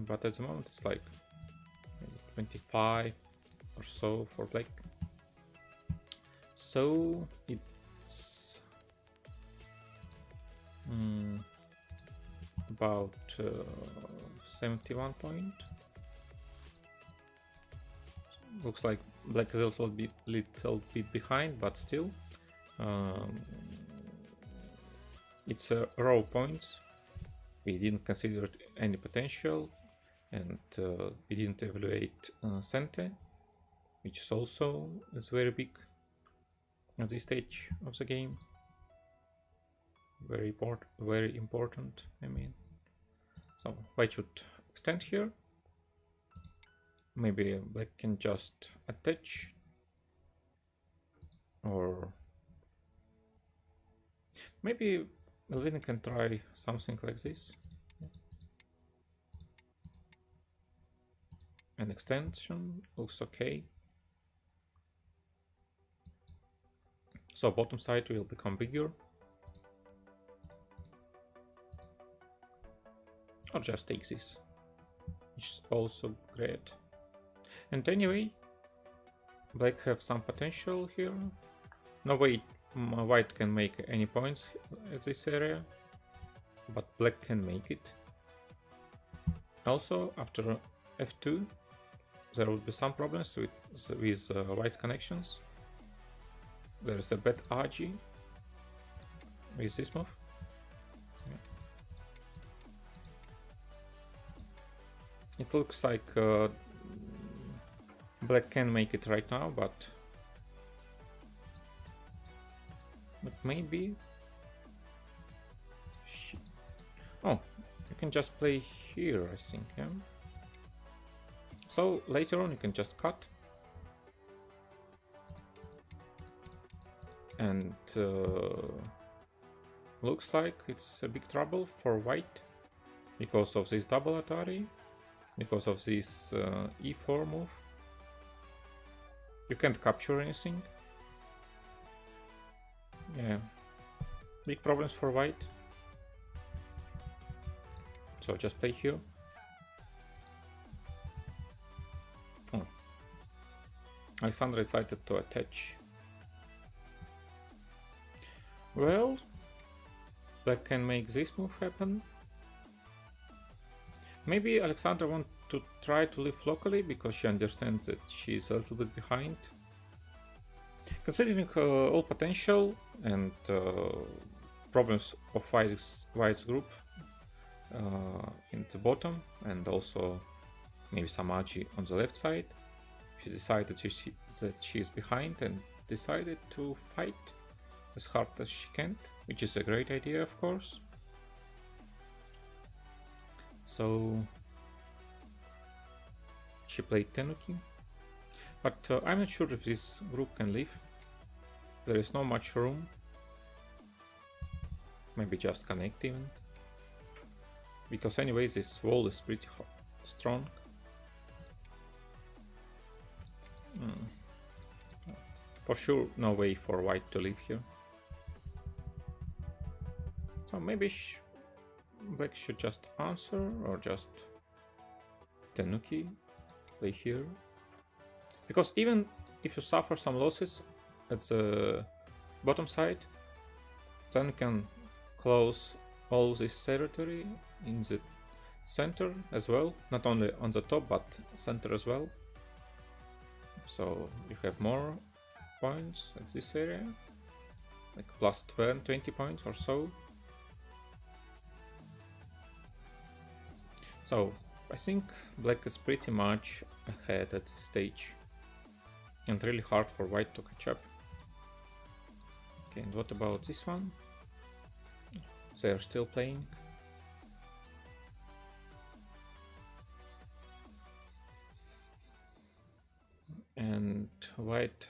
But at the moment it's like 25 or so for black. So it's about 71 point. Looks like black is also a little bit behind, but still it's raw points. We didn't consider any potential, and we didn't evaluate Sente, which is also very big at this stage of the game. Very important, I mean. So white should extend here. Maybe black can just attach, or maybe Melvin can try something like this. An extension looks okay. So bottom side will become bigger. Or just take this, which is also great. And anyway, black have some potential here. No way white can make any points at this area, but black can make it. Also, after f2, there will be some problems with white's connections. There is a bad RG with this move. It looks like black can make it right now, but maybe. Oh, you can just play here, I think. Yeah. So later on, you can just cut, and looks like it's a big trouble for white because of this double Atari. Because of this e4 move, you can't capture anything. Yeah, big problems for white. So just play here. Oh, Alexander decided to attach. Well, black can make this move happen. Maybe Alexandra wants to try to live locally because she understands that she's a little bit behind. Considering all potential and problems of white's group in the bottom, and also maybe some Agi on the left side, she decided that she is behind and decided to fight as hard as she can, which is a great idea, of course. So she played Tenuki, but I'm not sure if this group can live. There is not much room. Maybe just connect even, because anyways this wall is pretty strong. For sure, no way for white to live here. So maybe black should just answer, or just Tenuki, play here. Because even if you suffer some losses at the bottom side, then you can close all this territory in the center as well, not only on the top but center as well. So you have more points at this area, like plus 20 points or so. So I think black is pretty much ahead at this stage, and really hard for white to catch up. Okay, and what about this one? They are still playing. And white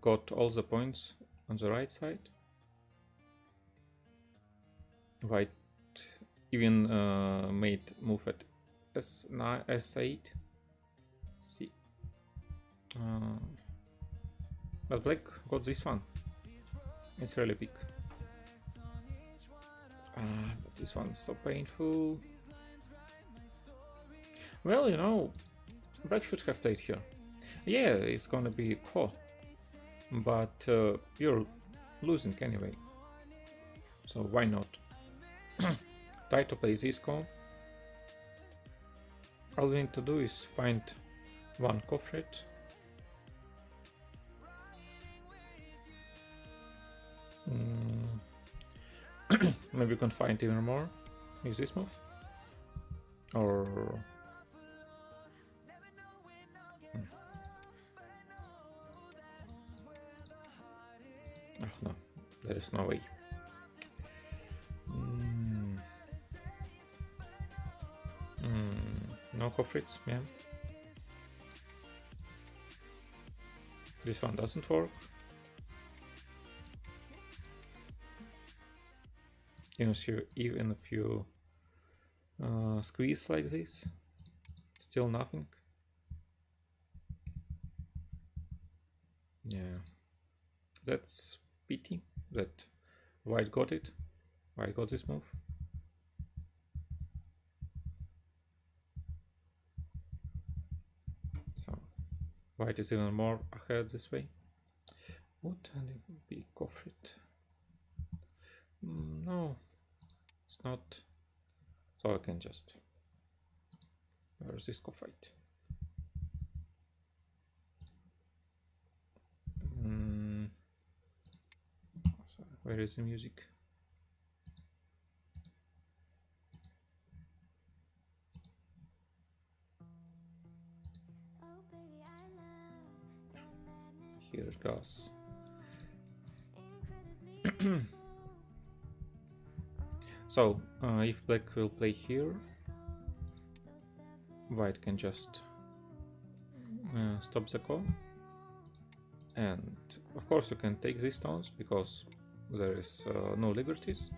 got all the points on the right side. White even made move at S9, S8. See, but black got this one. It's really big. But this one's so painful. Well, you know, black should have played here. Yeah, it's gonna be cool, but you're losing anyway. So why not? Try to play this call. All we need to do is find one cofret. Maybe you can find even more. Use this move. Or... Oh no, there is no way. No cofrets, yeah. This one doesn't work. Even if you squeeze like this, still nothing. Yeah, that's pity that white got it. White got this move. So white is even more ahead this way. Would and be cofret? No, it's not. So I can just... Where's this cofret? Where is the music? Here it goes. So, if black will play here, white can just stop the call. And of course you can take these stones because there is no liberties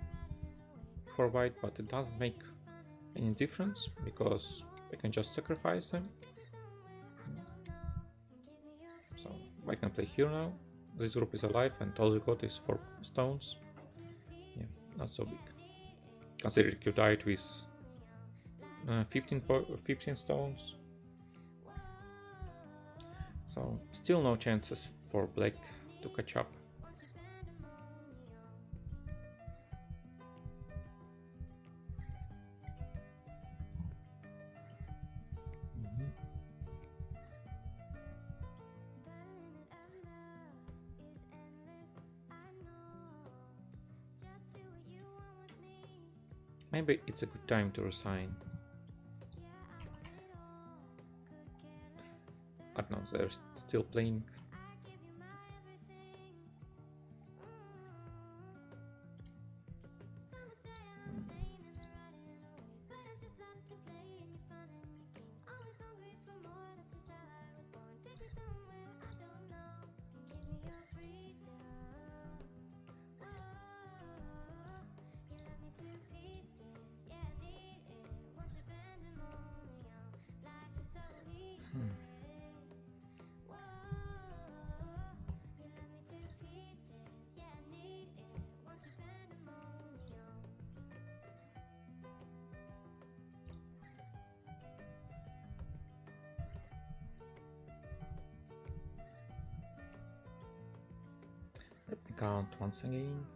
for white, but it doesn't make any difference because I can just sacrifice them. So I can play here now. This group is alive and all we got is 4 stones. Yeah, not so big. Considering you died with 15 stones. So still no chances for black to catch up. Maybe it's a good time to resign. I don't know, they're still playing. Let me count once again.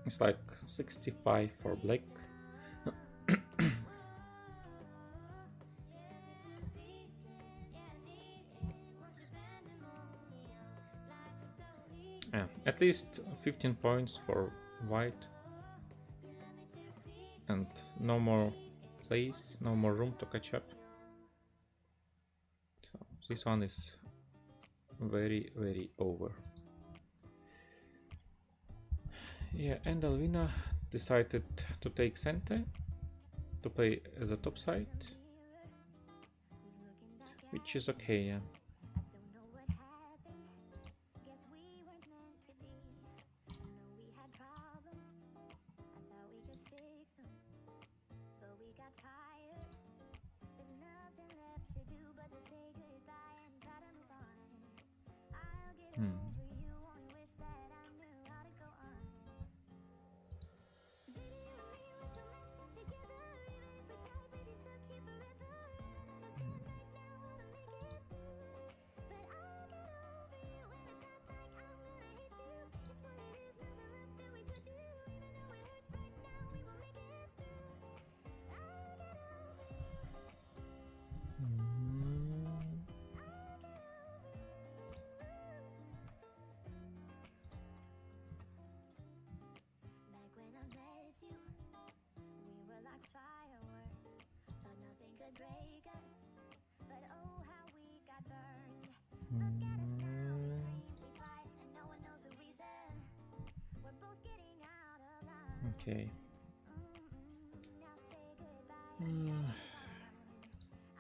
It's like 65 for black. Yeah, at least 15 points for white, and no more place, no more room to catch up. So this one is very over. Yeah, and Alvina decided to take Sente to play as a top side, which is okay, yeah. Okay.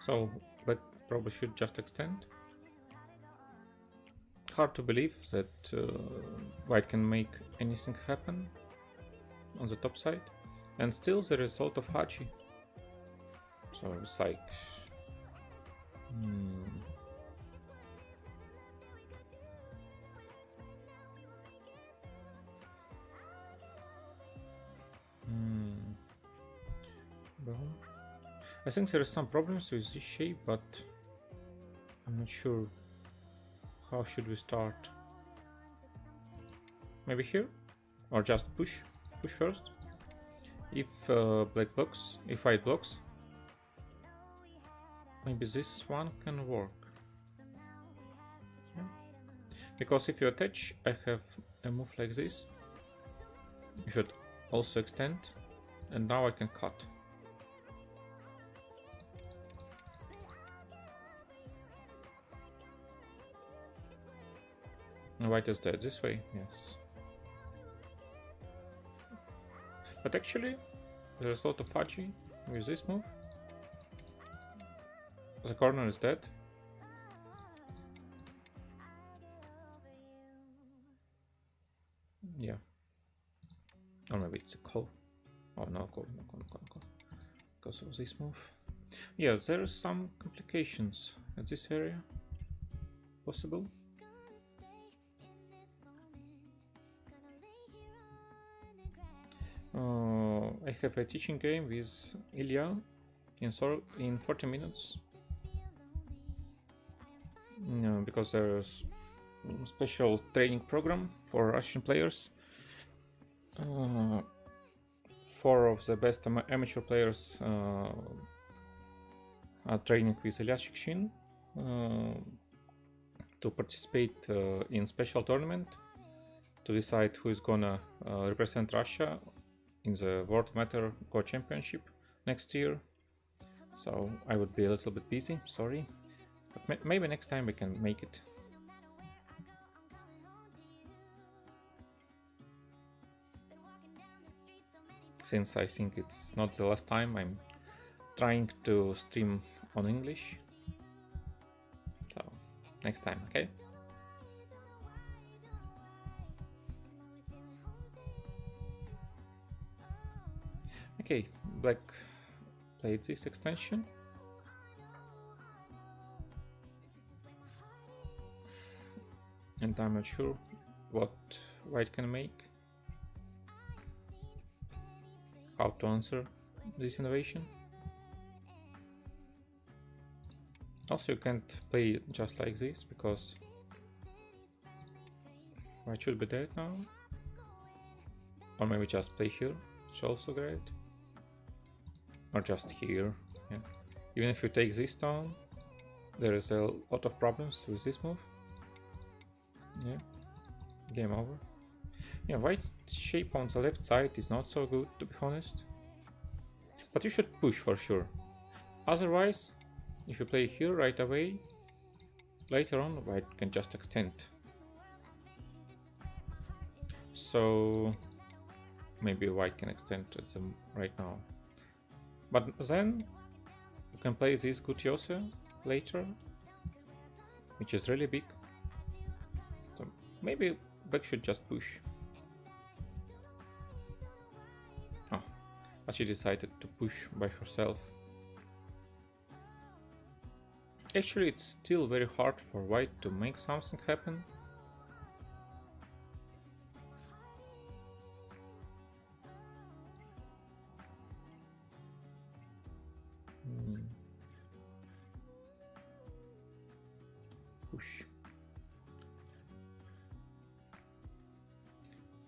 So, but probably should just extend. Hard to believe that white can make anything happen on the top side, and still the result of Hachi. So it's like well, I think there is some problems with this shape, but I'm not sure how should we start. Maybe here, or just push first. If black blocks, if white blocks, maybe this one can work. Yeah. Because if you attach, I have a move like this. You should also extend, and now I can cut. And white is dead this way, yes. But actually, there's a lot of fudgy with this move. The corner is dead. Yeah. Or maybe it's a call. Oh no, call. Because of this move. Yeah, there are some complications at this area. Possible. I have a teaching game with Ilya in 40 minutes. No, because there's a special training program for Russian players. 4 of the best amateur players are training with Ilya Shikshin to participate in special tournament to decide who is gonna represent Russia in the World Amateur Go Championship next year. So I would be a little bit busy, sorry, but maybe next time we can make it. Since I think it's not the last time, I'm trying to stream on English. So next time, okay? Okay, black played this extension. And I'm not sure what white can make. How to answer this innovation. Also, you can't play just like this because white should be dead now. Or maybe just play here, which is also great. Or just here, yeah. Even if you take this stone, there is a lot of problems with this move. Yeah, game over. Yeah, white shape on the left side is not so good, to be honest. But you should push for sure. Otherwise, if you play here right away, later on white can just extend. So maybe white can extend at them right now. But then you can play this Gutiose later, which is really big. So maybe black should just push. Oh, but she decided to push by herself. Actually, it's still very hard for white to make something happen. Push.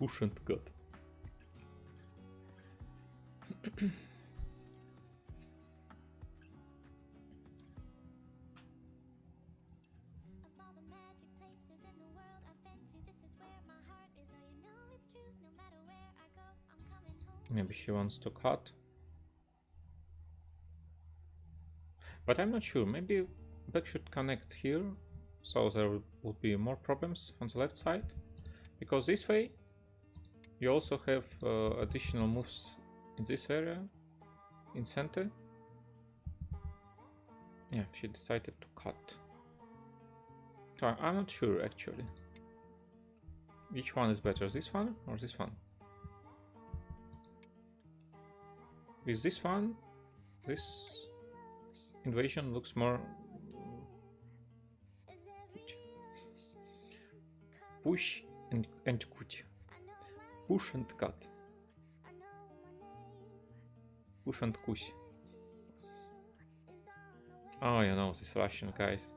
Push and cut. Maybe she wants to cut. But I'm not sure. Maybe black should connect here, so there would be more problems on the left side. Because this way, you also have additional moves in this area, in center. Yeah, she decided to cut. So I'm not sure actually. Which one is better, this one or this one? With this one, this invasion looks more push and cut. Push and cut. Push and kush. Oh, you know, these Russian guys.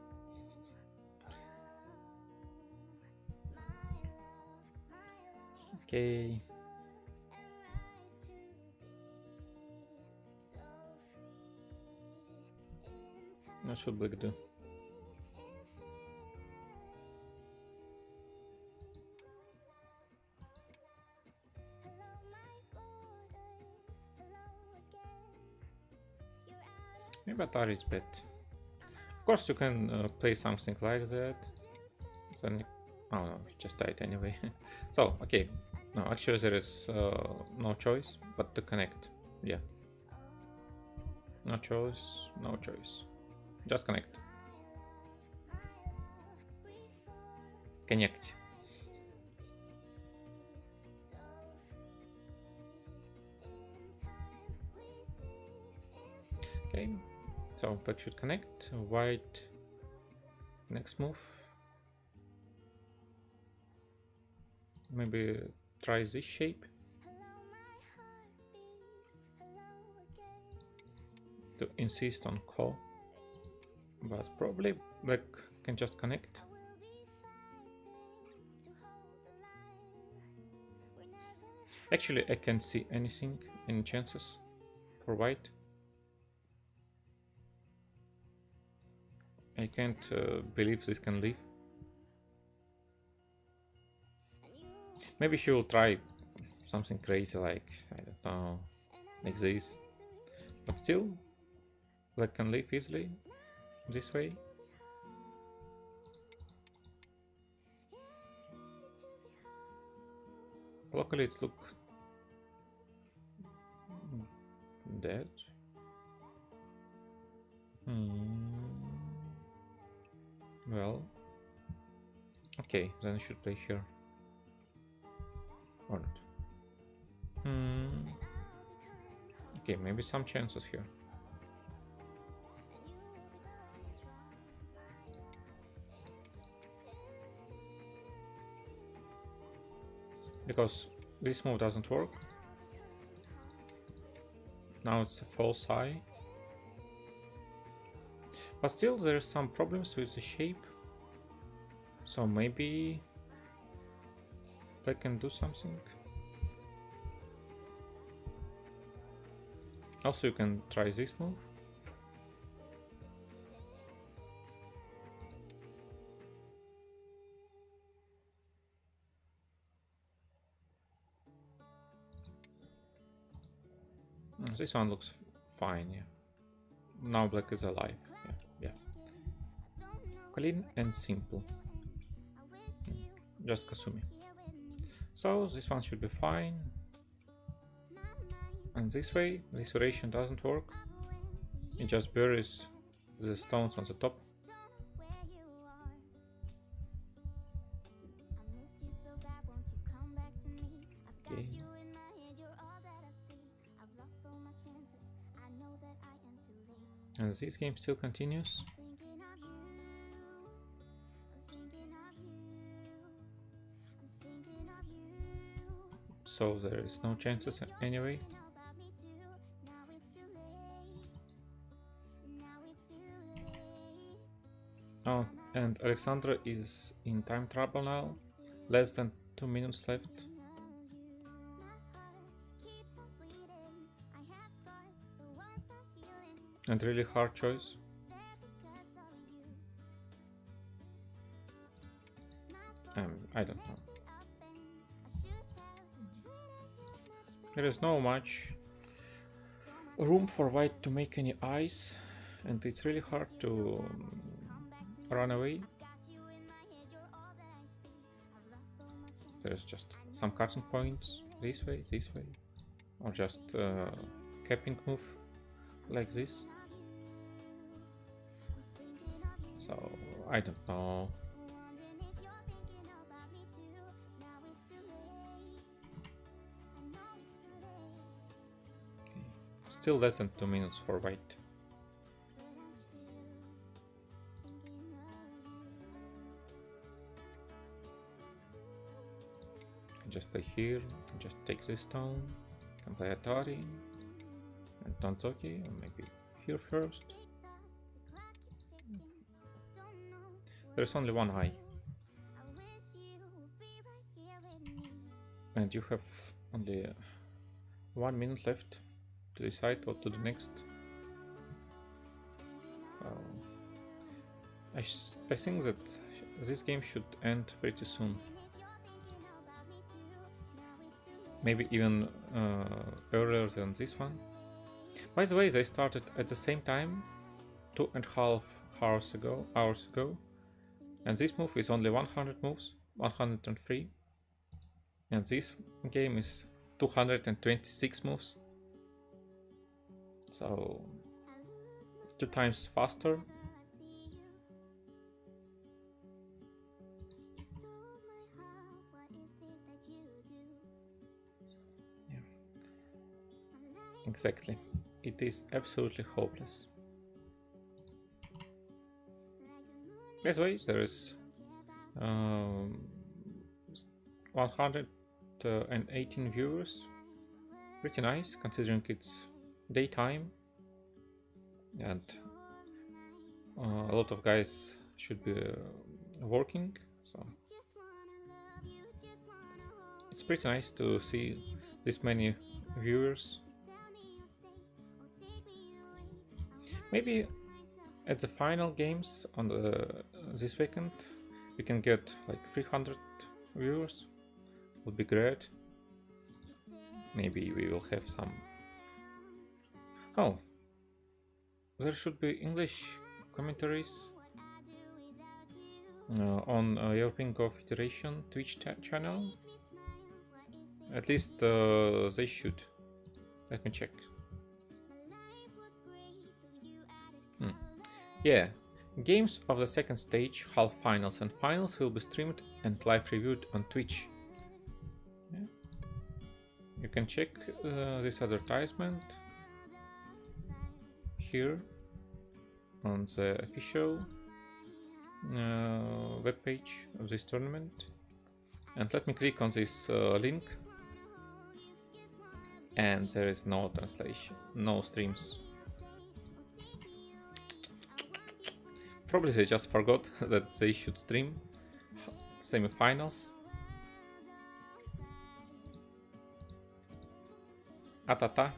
Okay. What should black do? Maybe Atari is bad. Of course, you can play something like that. Then, oh no, just died anyway. So, okay. No, actually there is no choice but to connect. Yeah. No choice, no choice. Just connect. Connect. Okay, so black should connect. White, next move. Maybe try this shape. To insist on call. But probably black can just connect. Actually, I can't see anything, any chances for white. I can't believe this can live. Maybe she will try something crazy like, I don't know, like this. But still, black can live easily this way. Luckily it's look dead. Well, okay, then I should play here. Or not. Okay, maybe some chances here. Because this move doesn't work. Now it's a false eye. But still there are some problems with the shape. So maybe I can do something. Also, you can try this move. This one looks fine, yeah. Now black is alive, yeah. Clean and simple. Just Kasumi. So this one should be fine. And this way, this variation doesn't work. It just buries the stones on the top. Okay. And this game still continues. So there is no chances anyway. Oh, and Alexandra is in time trouble now. Less than 2 minutes left. And really hard choice. I don't know. There is no much room for white to make any eyes, and it's really hard to run away. There's just some cutting points this way, or just capping move like this. So I don't know. Okay. Still less than 2 minutes for white. Just play here, just take this stone, can play Atari and Tanzoki, and maybe here first. There's only one eye. And you have only 1 minute left to decide what to do next. So I think that this game should end pretty soon. Maybe even earlier than this one. By the way, they started at the same time 2.5 hours ago, and this move is only 100 moves, 103, and this game is 226 moves, so 2 times faster. Exactly. It is absolutely hopeless. By the way, there is 118 viewers. Pretty nice, considering it's daytime. And a lot of guys should be working. So it's pretty nice to see this many viewers. Maybe at the final games on this weekend we can get like 300 viewers. Would be great. Maybe we will have some. Oh, there should be English commentaries on European Golf Federation Twitch channel. At least they should. Let me check. Yeah, games of the second stage, half finals and finals will be streamed and live reviewed on Twitch. Yeah. You can check this advertisement here on the official webpage of this tournament. And let me click on this link. And there is no translation, no streams. Probably they just forgot that they should stream semifinals. Atata.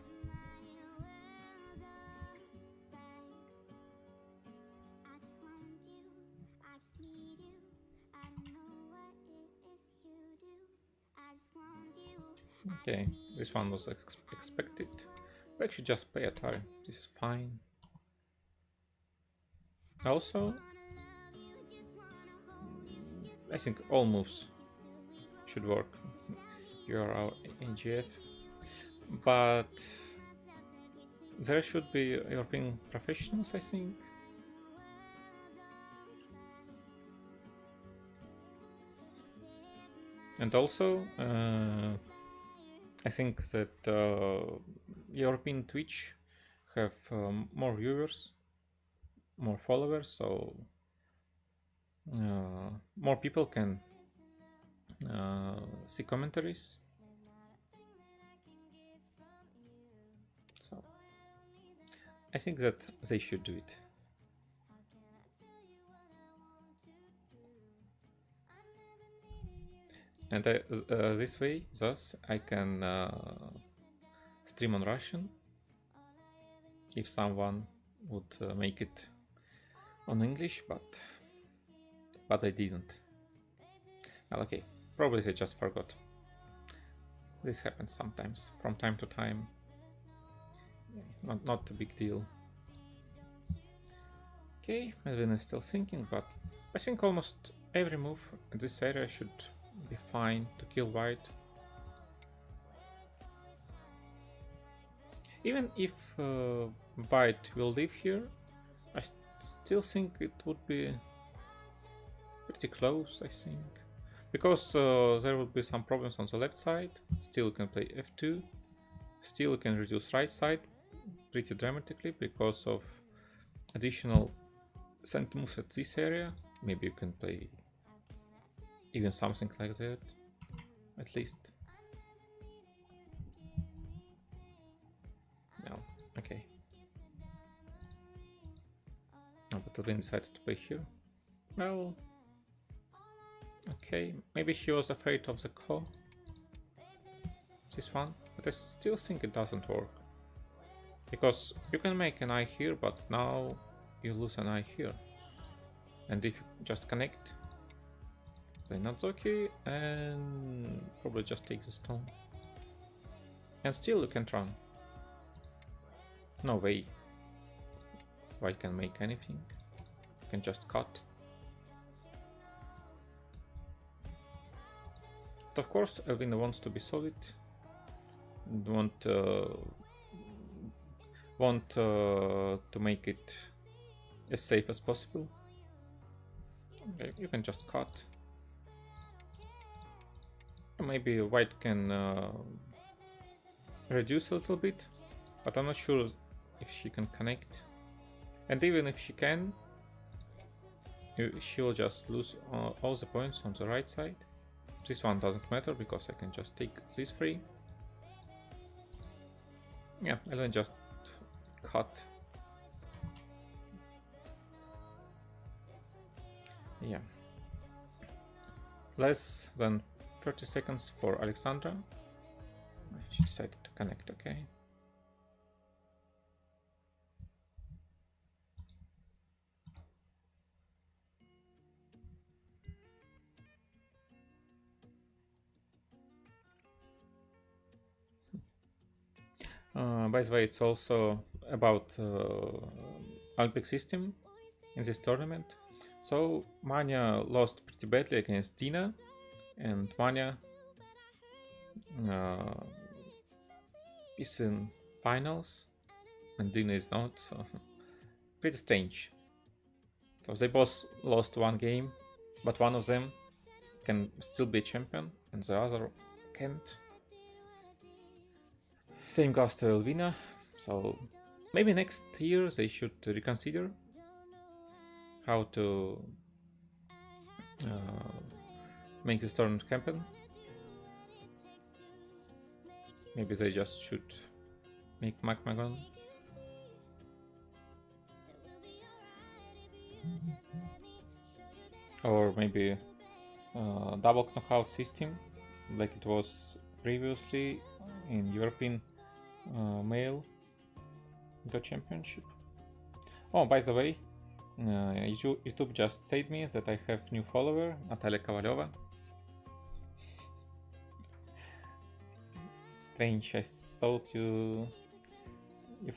Okay, this one was expected. We actually just pay Atari. This is fine. Also, I think all moves should work. You are our AGF. But there should be European professionals, I think. And also, I think that European Twitch have more viewers, more followers, so more people can see commentaries. So I think that they should do it. And this way, thus, I can stream on Russian if someone would make it on English, but I didn't. Well, okay, probably I just forgot. This happens sometimes, from time to time. Not a big deal. Okay, Melvin is still thinking, but I think almost every move in this area should be fine to kill white. Even if white will live here, I still think it would be pretty close, I think. Because there would be some problems on the left side, still you can play f2, still you can reduce right side pretty dramatically because of additional center moves at this area. Maybe you can play even something like that, at least. No, okay. Oh, but Alvin decided to play here. Well, okay, maybe she was afraid of the call. This one, but I still think it doesn't work. Because you can make an eye here, but now you lose an eye here. And if you just connect, play Nadzoki and probably just take the stone. And still you can't run. No way. White can make anything. You can just cut. But of course, Elvina wants to be solid. Want to make it as safe as possible. Okay, you can just cut. Maybe white can reduce a little bit, but I'm not sure if she can connect. And even if she can, she will just lose all the points on the right side. This one doesn't matter because I can just take this free. Yeah, and then just cut. Yeah. Less than 30 seconds for Alexandra. She decided to connect, okay. By the way, it's also about Olympic system in this tournament. So Manya lost pretty badly against Dina, and Manya is in finals, and Dina is not. So pretty strange. So they both lost one game, but one of them can still be a champion, and the other can't. Same goes to Elvina, so maybe next year they should reconsider how to make this tournament happen. Maybe they just should make Macmagon. Or maybe double knockout system like it was previously in European male championship. Oh, by the way, YouTube just said me that I have new follower, Natalia Kovaleva. Cringe, I thought you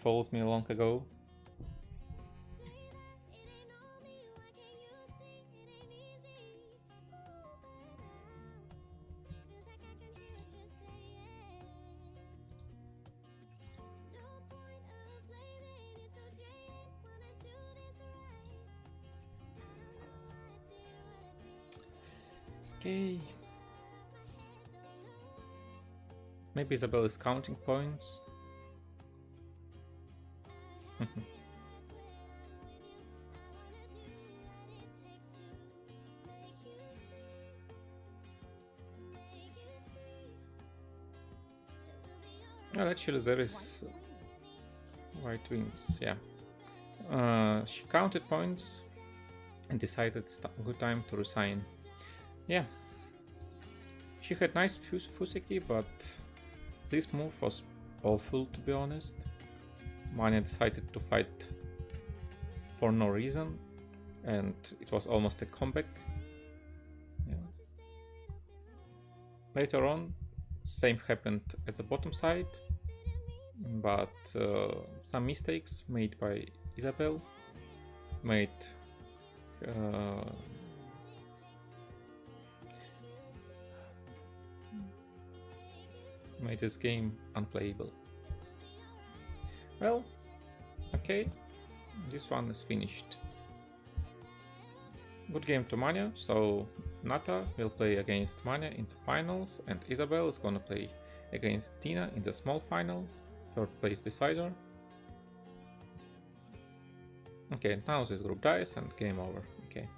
followed me long ago. Okay. Maybe Isabel is counting points. Well, actually, there is white wins. Yeah. She counted points and decided it's good time to resign. Yeah. She had nice Fuseki, but this move was awful, to be honest. Manya decided to fight for no reason, and it was almost a comeback. Yeah. Later on, same happened at the bottom side, but some mistakes made by Isabel made this game unplayable. Well, okay, this one is finished. Good game to Manya, so Nata will play against Manya in the finals, and Isabel is gonna play against Tina in the small final, third place decider. Okay, now this group dies and game over. Okay.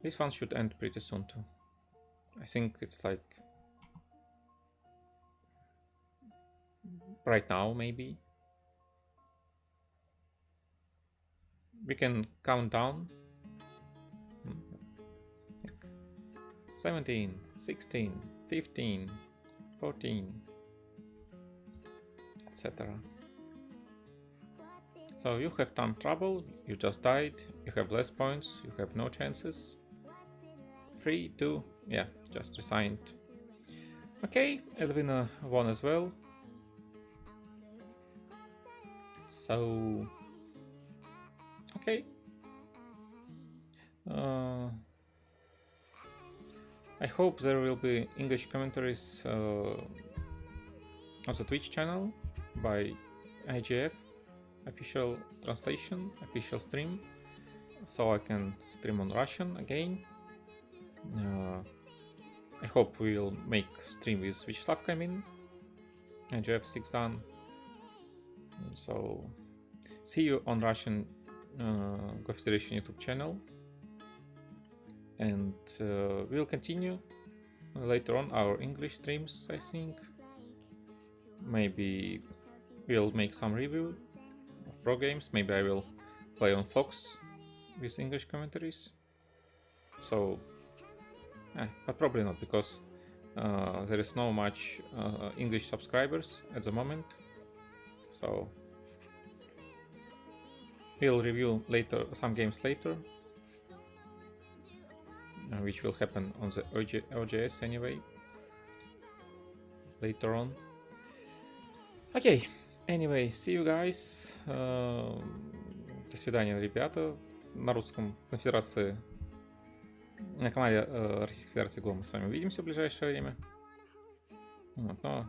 This one should end pretty soon too. I think it's like right now, maybe. We can count down. 17, 16, 15, 14, etc. So you have time trouble, you just died, you have less points, you have no chances. 3, 2, yeah, just resigned. Okay, Edwina won as well. So, okay. I hope there will be English commentaries on the Twitch channel by IGF, official translation, official stream, so I can stream on Russian again. I hope we'll make stream with Vyacheslav Kamin, IGF 6 Dan. So, see you on Russian Go Federation YouTube channel, and we'll continue later on our English streams. I think maybe we'll make some review of pro games. Maybe I will play on Fox with English commentaries. So, but probably not, because there is no much English subscribers at the moment. So we'll review later some games later, which will happen on the OGS anyway later on. Okay, anyway, see you guys. До свидания, ребята. На русском конфедерации, на канале Российской Федерации ГО мы с вами увидимся в ближайшее время. Вот, но...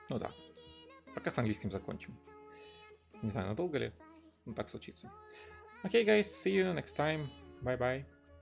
Ну да. Пока с английским закончим. Не знаю, надолго ли, но так случится. Okay, guys, see you next time. Bye-bye.